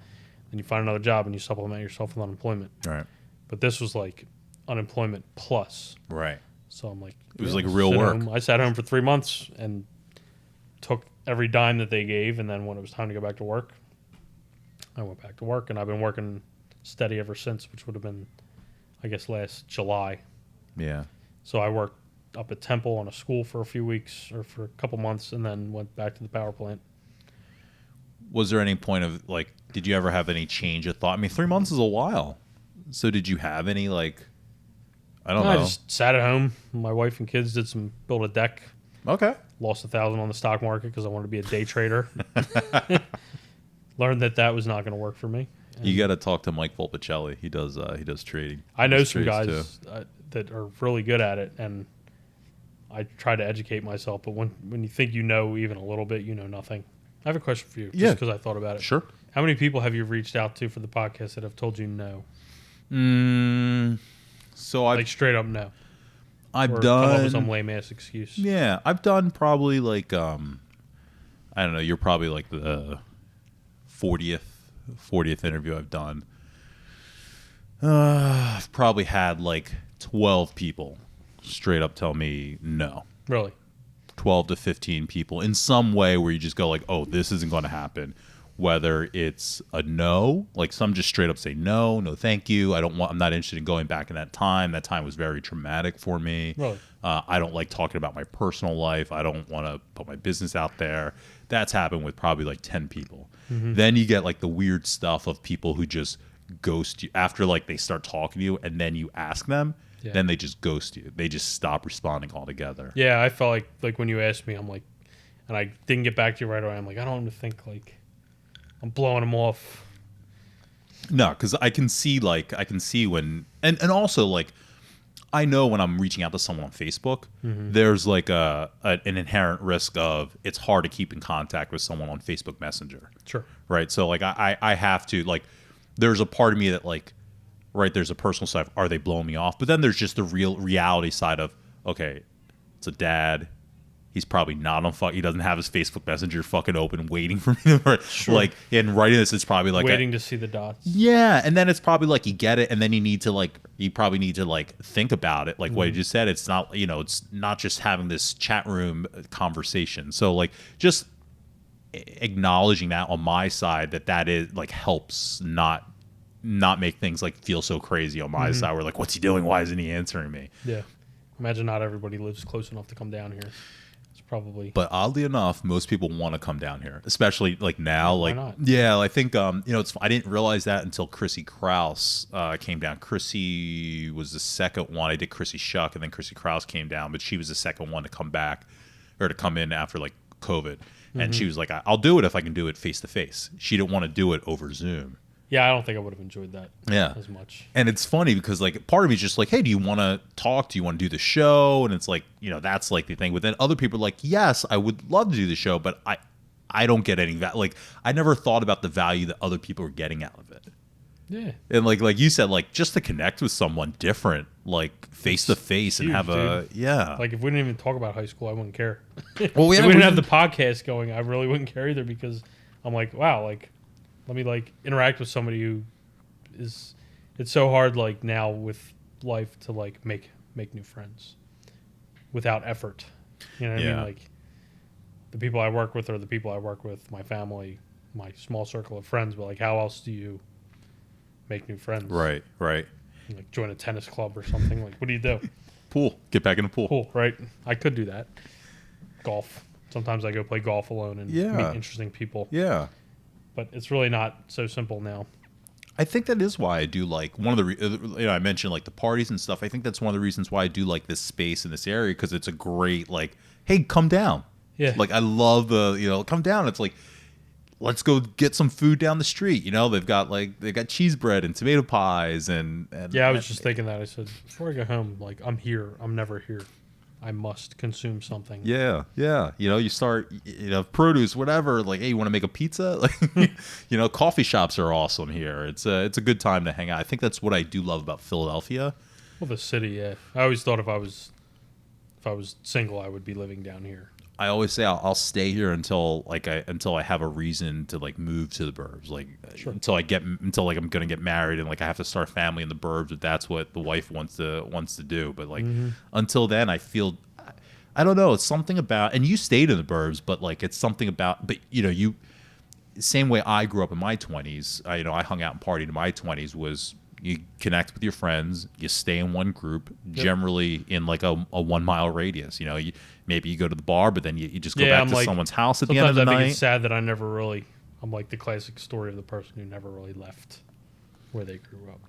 Then you find another job and you supplement yourself with unemployment. Right. But this was like unemployment plus. Right. So I'm like, it was like real work. I sat home for 3 months and took every dime that they gave. And then when it was time to go back to work, I went back to work. And I've been working steady ever since, which would have been, I guess, last July. Yeah. So I worked up at Temple on a school for a few weeks or for a couple months and then went back to the power plant. Was there any point of like, did you ever have any change of thought? I mean, 3 months is a while. So did you have any like, I don't know. I just sat at home. My wife and kids built a deck. Okay. Lost $1,000 on the stock market because I wanted to be a day trader. Learned that was not going to work for me. And you got to talk to Mike Volpicelli. He does trading. I know some guys that are really good at it, and I try to educate myself. But when you think you know even a little bit, you know nothing. I have a question for you, just because I thought about it. Sure. How many people have you reached out to for the podcast that have told you no? So I've like straight up no. I've or done come up with some lame ass excuse. Yeah, I've done probably like I don't know. You're probably like the 40th interview I've done. I've probably had like 12 people straight up tell me no. Really? 12 to 15 people in some way where you just go like, oh, this isn't going to happen. Whether it's a no, like some just straight up say no thank you, I'm not interested in going back in that time was very traumatic for me. Really? I don't like talking about my personal life. I don't want to put my business out there. That's happened with probably like 10 people. Then you get like the weird stuff of people who just ghost you after like they start talking to you and then you ask them. Then they just ghost you. They just stop responding altogether. Yeah, I felt like when you asked me, I'm like, and I didn't get back to you right away. I'm like, I don't want to think like I'm blowing them off. No, because I can see when, and also like, I know when I'm reaching out to someone on Facebook, there's like an inherent risk of it's hard to keep in contact with someone on Facebook Messenger. Sure. Right. So like I have to like, there's a part of me that like, right, there's a personal side of, are they blowing me off? But then there's just the reality side of, okay, it's a dad. He's probably not on he doesn't have his Facebook Messenger fucking open waiting for me. Sure. Like, in writing this, it's probably like waiting to see the dots. Yeah. And then it's probably like you get it. And then you probably need to like think about it. Like what you just said, it's not, it's not just having this chat room conversation. So like just acknowledging that on my side, that is like helps not not make things like feel so crazy on my side. We're like, what's he doing? Why isn't he answering me? Yeah. Imagine not everybody lives close enough to come down here. It's probably. But oddly enough, most people want to come down here, especially like now. Why Like, not? yeah, I think I didn't realize that until Chrissy Krause came down. Chrissy was the second one. I did Chrissy Shuck, and then Chrissy Krause came down, but she was the second one to come back or to come in after like COVID. And she was like, I'll do it if I can do it face to face. She didn't want to do it over Zoom. Yeah, I don't think I would have enjoyed that as much. And it's funny because like part of me is just like, hey, do you want to talk? Do you want to do the show? And it's like, that's like the thing. But then other people are like, yes, I would love to do the show, but I don't get any value. Like I never thought about the value that other people are getting out of it. Yeah. And like you said, like just to connect with someone different, like face to face and have Like if we didn't even talk about high school, I wouldn't care. Well, if we didn't have the podcast going, I really wouldn't care either because I'm like, wow, like let me like interact with somebody who is. It's so hard like now with life to like make new friends without effort. You know what I mean? Like the people I work with are the people I work with, my family, my small circle of friends. But like, how else do you make new friends? Right. Like join a tennis club or something. Like, what do you do? Pool. Get back in the pool. Pool, right? I could do that. Golf. Sometimes I go play golf alone and meet interesting people. Yeah. But it's really not so simple now. I think that is why I do like one of the, I mentioned like the parties and stuff. I think that's one of the reasons why I do like this space in this area because it's a great like, hey, come down. Yeah. Like I love the, come down. It's like, let's go get some food down the street. They've got cheese bread and tomato pies and yeah, I was just thinking that. I said, before I go home, like I'm here. I'm never here. I must consume something. Yeah. You start, produce, whatever. Like, hey, you want to make a pizza? Like, coffee shops are awesome here. It's a good time to hang out. I think that's what I do love about Philadelphia. Well, the city, yeah. I always thought if I was single, I would be living down here. I always say I'll stay here until I have a reason to like move to the burbs, like until like I'm gonna get married and like I have to start a family in the burbs if that's what the wife wants to do. But like until then, I feel I don't know. It's something about, and you stayed in the burbs, but like it's something about, but you same way I grew up in my 20s. I hung out and partied in my 20s was. You connect with your friends. You stay in one group, generally in like a 1 mile radius. Maybe you go to the bar, but then you just go back to someone's house at the end of the night. I think it's sad that I'm like the classic story of the person who never really left where they grew up.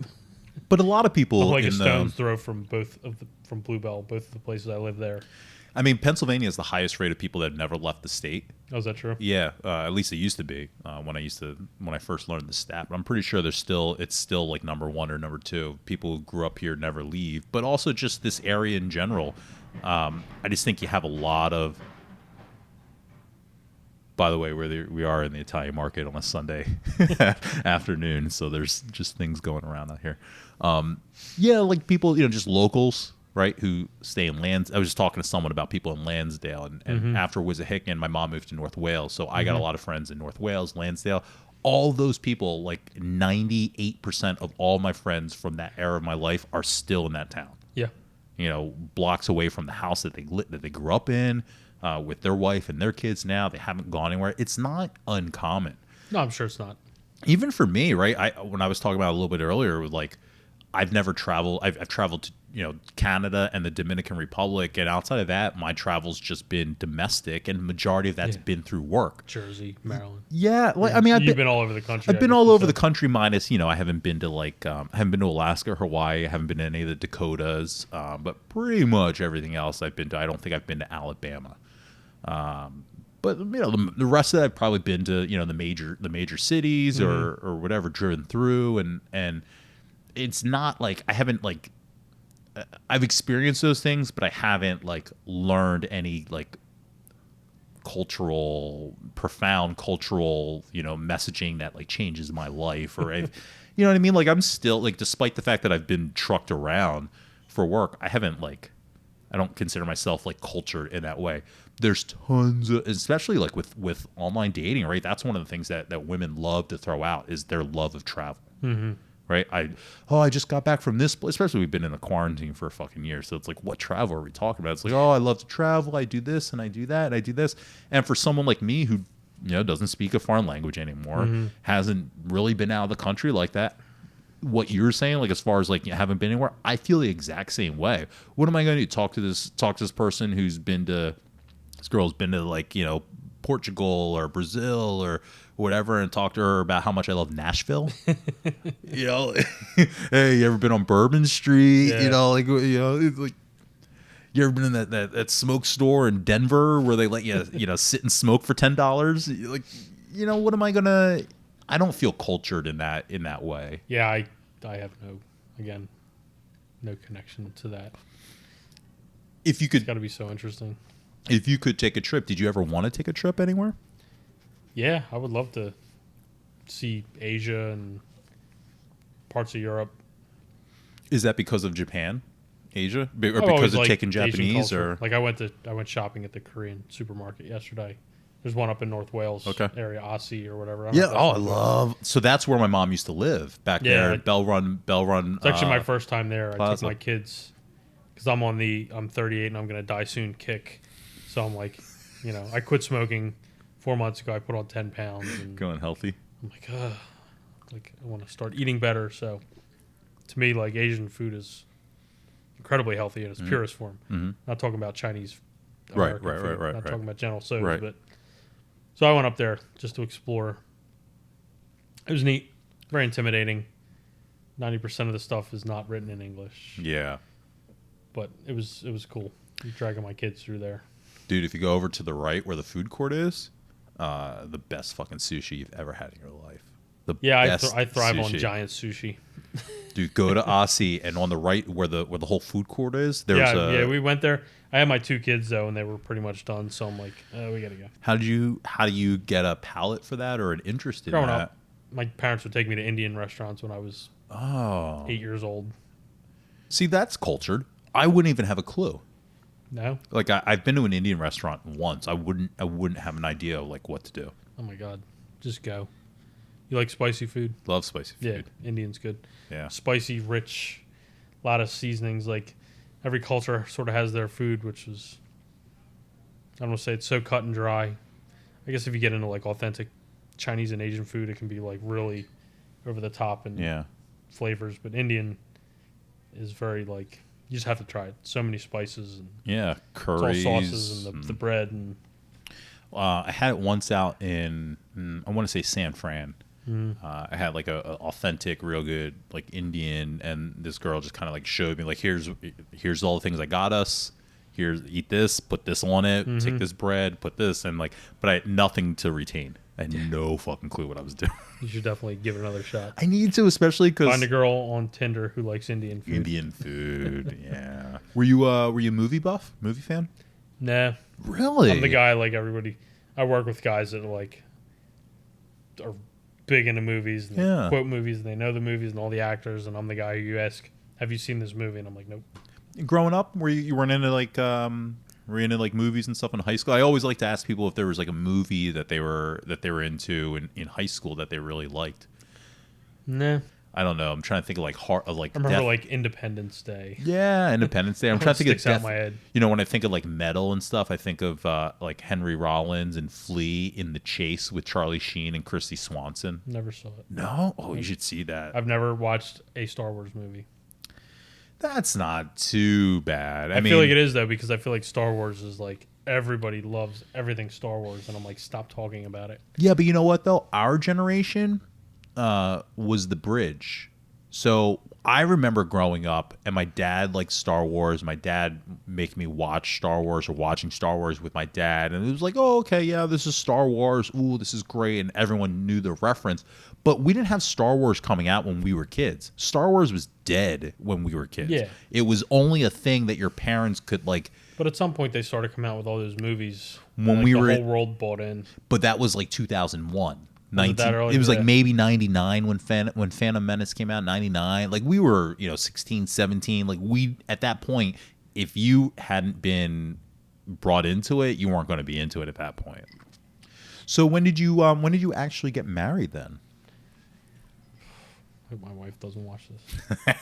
But a lot of people, I'm like a stone's throw from from Bluebell, both of the places I live there. I mean, Pennsylvania is the highest rate of people that have never left the state. Oh, is that true? Yeah, at least it used to be when I first learned the stat. But I'm pretty sure it's still like number 1 or number 2. People who grew up here never leave. But also just this area in general. I just think you have a lot of. By the way, we are in the Italian market on a Sunday afternoon, so there's just things going around out here. Yeah, like people, just locals. Right, who stay in Lands. I was just talking to someone about people in Lansdale, and after Wissahickon, my mom moved to North Wales, so I got a lot of friends in North Wales, Lansdale. All those people, like 98% of all my friends from that era of my life, are still in that town. Yeah, blocks away from the house that they grew up in, with their wife and their kids. Now they haven't gone anywhere. It's not uncommon. No, I'm sure it's not. Even for me, right? When I was talking about it a little bit earlier, like I've never traveled. I've traveled to Canada and the Dominican Republic, and outside of that, my travel's just been domestic, and the majority of that's been through work. Jersey, Maryland. Yeah, like I mean, you've been all over the country. I've been all over the country, minus I haven't been to I haven't been to Alaska, or Hawaii. I haven't been to any of the Dakotas, but pretty much everything else I've been to. I don't think I've been to Alabama. But the rest of it, I've probably been to the major cities or whatever, driven through, and it's not like I haven't like. I've experienced those things, but I haven't like learned any like profound cultural, messaging that like changes my life, or you know what I mean? Like I'm still like, despite the fact that I've been trucked around for work, I don't consider myself like cultured in that way. There's tons of, especially like with online dating, right? That's one of the things that women love to throw out is their love of travel. Mm-hmm. Right? I just got back from this place. Especially we've been in a quarantine for a fucking year. So it's like, what travel are we talking about? It's like, I love to travel. I do this and I do that and I do this. And for someone like me who, doesn't speak a foreign language anymore, hasn't really been out of the country like that, what you're saying, like as far as like you haven't been anywhere, I feel the exact same way. What am I going to do? Talk to this person who's been to this girl's been to like, you know, Portugal or Brazil or whatever, and talk to her about how much I love Nashville. You know, hey, you ever been on Bourbon Street? Yeah. You know, like, you know, it's like, you ever been in that smoke store in Denver where they let you, you know, sit and smoke for $10? Like, you know, what am I gonna? I don't feel cultured in that way. Yeah, I have no connection to that. If you It's could, got to be so interesting. if you could take a trip, did you ever want to take a trip anywhere? Yeah, I would love to see Asia and parts of Europe. Is that because of Japan, Asia, or I've because always of liked taking Asian Japanese, culture. or like I went shopping at the Korean supermarket yesterday. There's one up in North Wales area, Aussie or whatever. Yeah. Oh, I love. So that's where my mom used to live back there. Bell Run. It's actually my first time there. Plaza. I took my kids because I'm 38 and I'm gonna die soon. Kick. So I'm like, you know, I quit smoking 4 months ago. I put on 10 pounds. And Going healthy. I'm like, like I want to start eating better. So to me, like Asian food is incredibly healthy in its purest form. Mm-hmm. Not talking about Chinese. Right. American food. Not talking about General Tso's, Right. but so I went up there just to explore. It was neat, very intimidating. 90% of the stuff is not written in English. Yeah. But it was cool. Dragging my kids through there. Dude, if you go over to the right where the food court is, the best fucking sushi you've ever had in your life. I thrive on giant sushi. Dude, go to Aussie, and on the right where the whole food court is, there's we went there. I had my 2 kids though, and they were pretty much done. So I'm like, we gotta go. How do you get a palate for that or an interest in Growing that? up, my parents would take me to Indian restaurants when I was 8 years old. See, that's cultured. I wouldn't even have a clue. No? Like I've been to an Indian restaurant once. I wouldn't have an idea of like what to do. Oh my god, just go. You like spicy food? Love spicy food. Yeah, Indian's good. Yeah. Spicy, rich, a lot of seasonings. Like every culture sort of has their food, which is, I don't want to say it's so cut and dry. I guess if you get into like authentic Chinese and Asian food, it can be like really over the top and flavors. But Indian is very like, you just have to try it. So many spices and curries, all sauces and the bread and. I had it once out in I want to say San Fran. I had like a authentic, real good like Indian, and this girl just kind of like showed me like here's all the things I got us. Here's eat this, put this on it, take this bread, put this, and like, but I had nothing to retain. I had no fucking clue what I was doing. You should definitely give it another shot. I need to, especially because find a girl on Tinder who likes Indian food. Indian food, yeah. Were you a movie buff, movie fan? Nah. Really? I'm the guy like everybody. I work with guys that are big into movies and they quote movies and they know the movies and all the actors, and I'm the guy who you ask, have you seen this movie? And I'm like, nope. Growing up, were you weren't into like were you into like movies and stuff in high school? I always like to ask people if there was like a movie that they were into in high school that they really liked. Nah. I don't know. I'm trying to think of like I remember like Independence Day. Yeah, Independence Day. I'm trying to think of out my head. You know, when I think of like metal and stuff, I think of like Henry Rollins and Flea in The Chase with Charlie Sheen and Christy Swanson. Never saw it. No? Oh, you should see that. I've never watched a Star Wars movie. That's not too bad. I feel like it is though, because I feel like Star Wars is like everybody loves everything Star Wars, and I'm like, stop talking about it. Yeah, but you know what though? Our generation was the bridge. So I remember growing up, and my dad liked Star Wars. My dad making me watch Star Wars or watching Star Wars with my dad, and it was like, oh, okay, yeah, this is Star Wars. Ooh, this is great, and everyone knew the reference. But we didn't have Star Wars coming out when we were kids. Star Wars was dead when we were kids. Yeah. It was only a thing that your parents could like. But at some point, they started coming out with all those movies when like we the were whole world bought in. But that was like 2001. It was like maybe 99 when Phantom Menace came out, 99. Like we were, 16, 17. Like we, at that point, if you hadn't been brought into it, you weren't going to be into it at that point. So when did you actually get married then? I hope my wife doesn't watch this.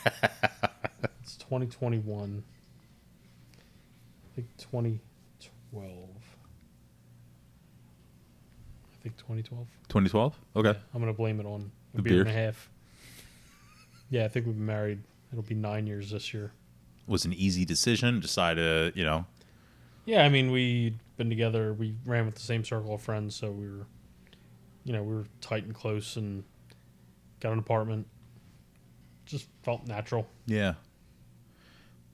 It's 2021. I think 2012. 2012. 2012? Okay. I'm going to blame it on a The beer and beer? a half. Yeah, I think we've been married. It'll be 9 years this year. Was an easy decision. Decided, Yeah, I mean, we'd been together. We ran with the same circle of friends, so we were tight and close, and got an apartment. Just felt natural. Yeah.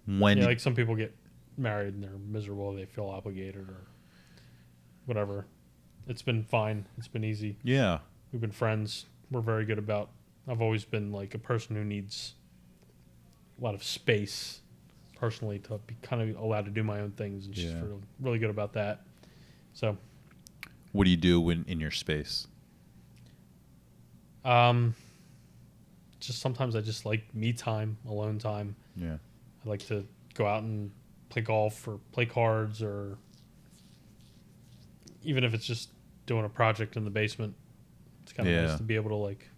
When Yeah, like some people get married and they're miserable. They feel obligated or whatever. It's been fine. It's been easy. Yeah. We've been friends. We're very good about. I've always been like a person who needs a lot of space personally to be kind of allowed to do my own things, and she's really good about that. So, what do you do when in your space? Just sometimes I just like me time, alone time. Yeah. I like to go out and play golf or play cards, or even if it's just doing a project in the basement. It's kind of nice to be able to like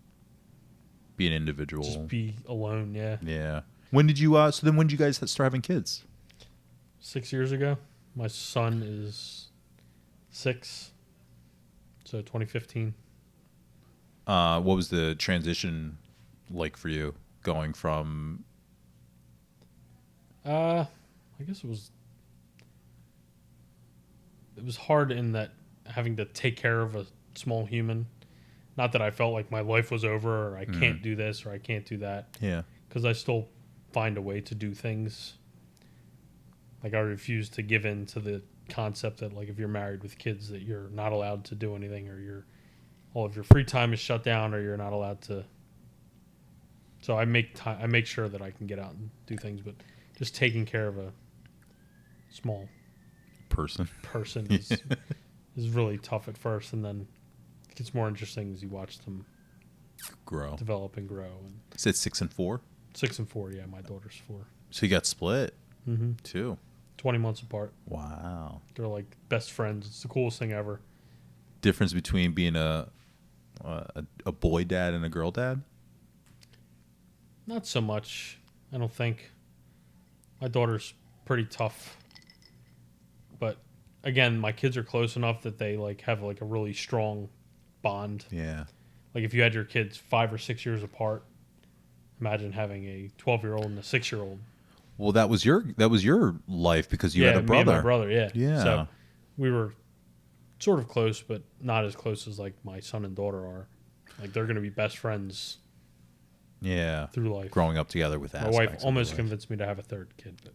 be an individual, just be alone. Yeah. Yeah. When did you? So then, when did you guys start having kids? 6 years ago. My son is 6, so 2015. What was the transition like for you going from? I guess it was hard in that having to take care of a small human. Not that I felt like my life was over, or I can't do this, or I can't do that. Yeah. Because I still find a way to do things. Like I refuse to give in to the concept that like if you're married with kids that you're not allowed to do anything, or all of your free time is shut down, or you're not allowed to. So I make time. I make sure that I can get out and do things, but just taking care of a small person is really tough at first, and then it gets more interesting as you watch them develop and grow. And you said 6 and 4? 6 and 4, yeah. My daughter's 4. So you got split too. 20 months apart. Wow. They're like best friends. It's the coolest thing ever. Difference between being a boy dad and a girl dad? Not so much, I don't think. My daughter's pretty tough. But again, my kids are close enough that they like have like a really strong bond. Yeah. Like if you had your kids 5 or 6 years apart, imagine having a 12-year-old and a 6-year-old. Well, that was your life because you had a brother. Me and my brother, yeah. Yeah. So we were sort of close, but not as close as like my son and daughter are. Like they're going to be best friends. Yeah. Through life. Growing up together with aspects. My wife almost convinced me to have a 3rd kid, but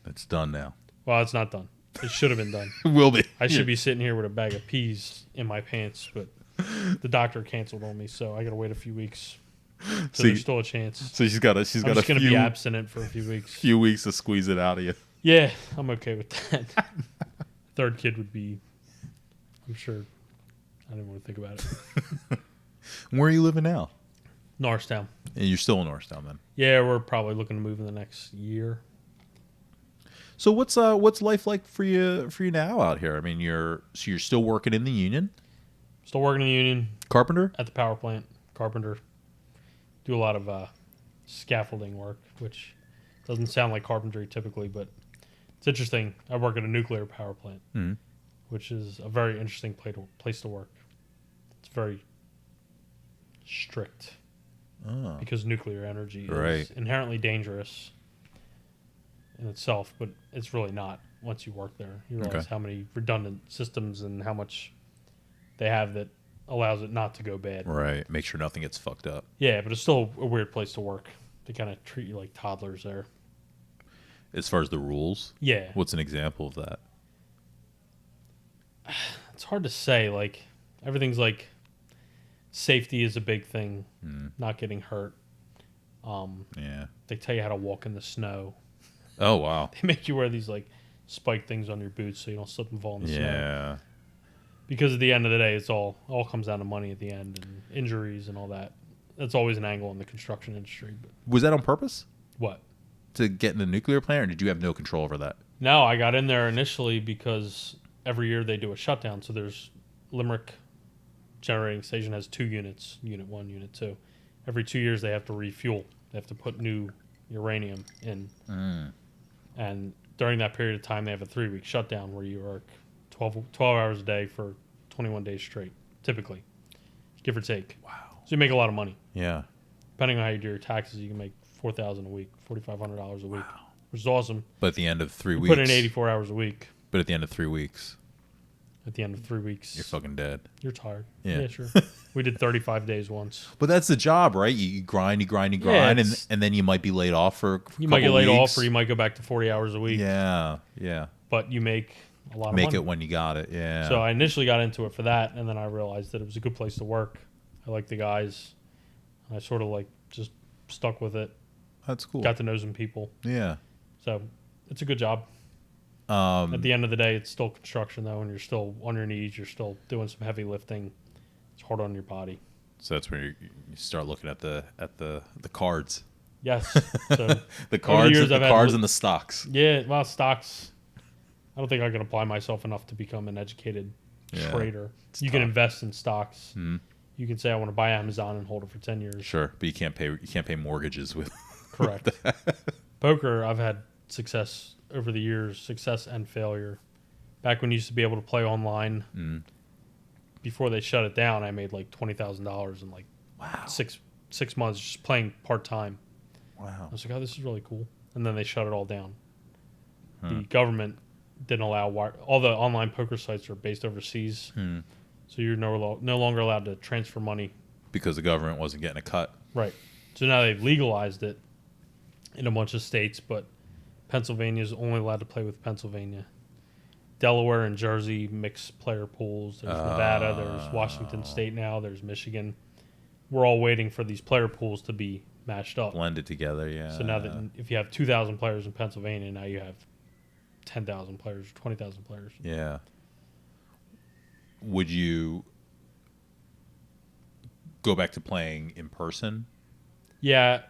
it's done now. Well, it's not done. It should have been done. It will be. I should be sitting here with a bag of peas in my pants, but the doctor canceled on me, so I got to wait a few weeks. So there's still a chance. So she's got I'm just going to be abstinent for a few weeks. Few weeks to squeeze it out of you. Yeah, I'm okay with that. 3rd kid would be, I'm sure, I didn't want to think about it. Where are you living now? Norristown. And you're still in Norristown then? Yeah, we're probably looking to move in the next year. So what's life like for you now out here? I mean, you're still working in the union? Still working in the union. Carpenter? At the power plant. Carpenter. Do a lot of scaffolding work, which doesn't sound like carpentry typically, but it's interesting. I work at a nuclear power plant, which is a very interesting place to work. It's very strict because nuclear energy is inherently dangerous in itself, but it's really not once you work there. You realize how many redundant systems and how much they have that allows it not to go bad. Right. Make sure nothing gets fucked up. Yeah, but it's still a weird place to work. They kind of treat you like toddlers there. As far as the rules? Yeah. What's an example of that? It's hard to say. Like, everything's like safety is a big thing. Not getting hurt. Yeah. They tell you how to walk in the snow. Oh, wow. They make you wear these like spike things on your boots so you don't slip and fall in the snow. Yeah. Because at the end of the day, it's all comes down to money at the end and injuries and all that. That's always an angle in the construction industry. But was that on purpose? What? To get in the nuclear plant, or did you have no control over that? No, I got in there initially because every year they do a shutdown. So there's Limerick Generating Station has 2 units, Unit 1, Unit 2. Every 2 years they have to refuel. They have to put new uranium in. And during that period of time, they have a 3-week shutdown where you work 12 hours a day for 21 days straight, typically, give or take. Wow. So you make a lot of money. Yeah. depending on how you do your taxes, you can make $4,000 a week, $4,500 a week, which is awesome. But at the end of 3 weeks, Put in 84 hours a week. But at the end of 3 weeks, At the end of 3 weeks, you're fucking dead. You're tired. Yeah. Sure. We did 35 days once. But that's the job, right? You grind, and then you might be laid off for a couple You might get laid weeks. off, or you might go back to 40 hours a week. Yeah. But you make a lot of money. Make it when you got it, yeah. So I initially got into it for that, and then I realized that it was a good place to work. I liked the guys. And I sort of like just stuck with it. That's cool. Got to know some people. Yeah. So it's a good job. At the end of the day, it's still construction, though, and you're still on your knees. You're still doing some heavy lifting. It's hard on your body. So that's where you start looking at the cards. Yes. So the cards, years, and the stocks. Yeah, well, stocks. I don't think I can apply myself enough to become an educated trader. You can invest in stocks. Mm-hmm. You can say I want to buy Amazon and hold it for 10 years. Sure, but you can't pay mortgages with. Correct. Poker, I've had success over the years, success and failure. Back when you used to be able to play online, before they shut it down, I made like $20,000 in like six months just playing part time. Wow. I was like, oh, this is really cool. And then they shut it all down. The government didn't allow all the online poker sites are based overseas, so you're no longer allowed to transfer money because the government wasn't getting a cut. Right. So now they've legalized it in a bunch of states, but Pennsylvania is only allowed to play with Pennsylvania. Delaware and Jersey mix player pools. There's Nevada. There's Washington State now. There's Michigan. We're all waiting for these player pools to be matched up. Blended together, yeah. So now that if you have 2,000 players in Pennsylvania, now you have 10,000 players or 20,000 players. Yeah. Would you go back to playing in person? Yeah,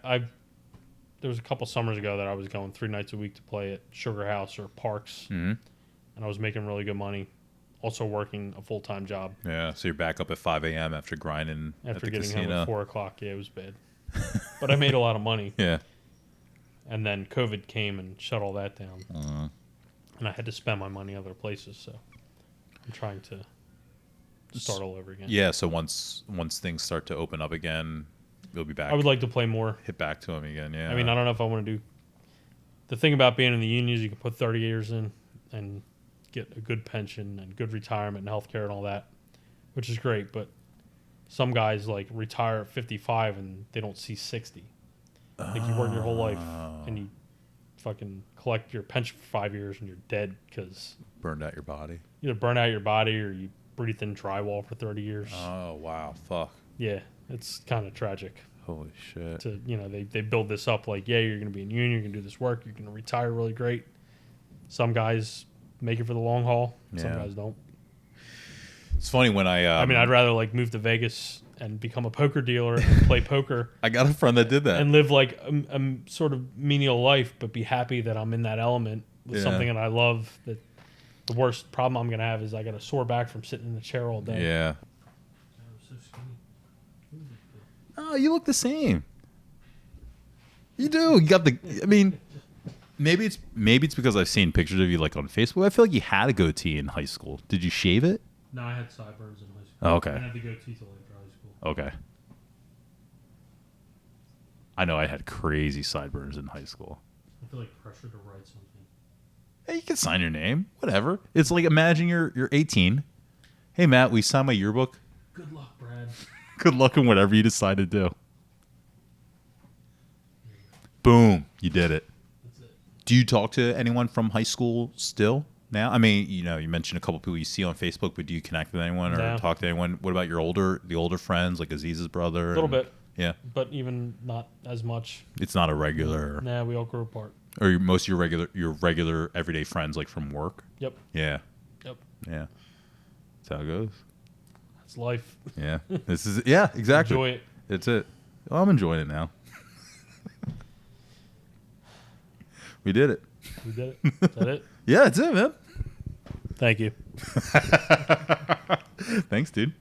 there was a couple summers ago that I was going 3 nights a week to play at Sugar House or Parks, and I was making really good money. Also working a full-time job. Yeah, so you're back up at 5 a.m. after grinding at the casino. Home at 4 o'clock. Yeah, it was bad. But I made a lot of money. Yeah. And then COVID came and shut all that down. And I had to spend my money other places, so I'm trying to start all over again. Yeah, so once things start to open up again, you'll be back. I would like to play more. Hit back to them again, yeah. I mean, I don't know if I want to do... The thing about being in the union is you can put 30 years in and get a good pension and good retirement and healthcare and all that, which is great, but some guys like retire at 55 and they don't see 60. Like you work your whole life and you fucking collect your pension for 5 years and you're dead because... Burned out your body. Either burn out your body or you breathe in drywall for 30 years. Oh, wow. Fuck. Yeah, it's kind of tragic. Holy shit. They build this up like, yeah, you're going to be in union, you're going to do this work, you're going to retire really great. Some guys make it for the long haul. Some guys don't. It's funny when I mean, I'd rather like move to Vegas and become a poker dealer and play poker. I got a friend that did that. And live like a sort of menial life, but be happy that I'm in that element with something that I love. That the worst problem I'm going to have is I got a sore back from sitting in the chair all day. Yeah. So skinny. Oh, you look the same. You do. You got the... I mean... Maybe it's because I've seen pictures of you like on Facebook. I feel like you had a goatee in high school. Did you shave it? No, I had sideburns in high school. Oh, okay. I had the goatee till after high school. Okay. I know I had crazy sideburns in high school. I feel like pressure to write something. Hey, you can sign your name. Whatever. It's like imagine you're 18. Hey Matt, we signed my yearbook. Good luck, Brad. Good luck in whatever you decide to do. Boom, you did it. Do you talk to anyone from high school still now? I mean, you mentioned a couple people you see on Facebook, but do you connect with anyone or talk to anyone? What about the older friends, like Aziz's brother? A little bit. Yeah. But even not as much. It's not a regular. Nah, we all grew apart. Or most of your regular everyday friends, like from work? Yep. Yeah. Yep. Yeah. That's how it goes. That's life. Yeah. This is yeah, exactly. Enjoy it. It's it. Well, I'm enjoying it now. We did it. We did it. Is that it? Yeah, that's it, man. Thank you. Thanks, dude.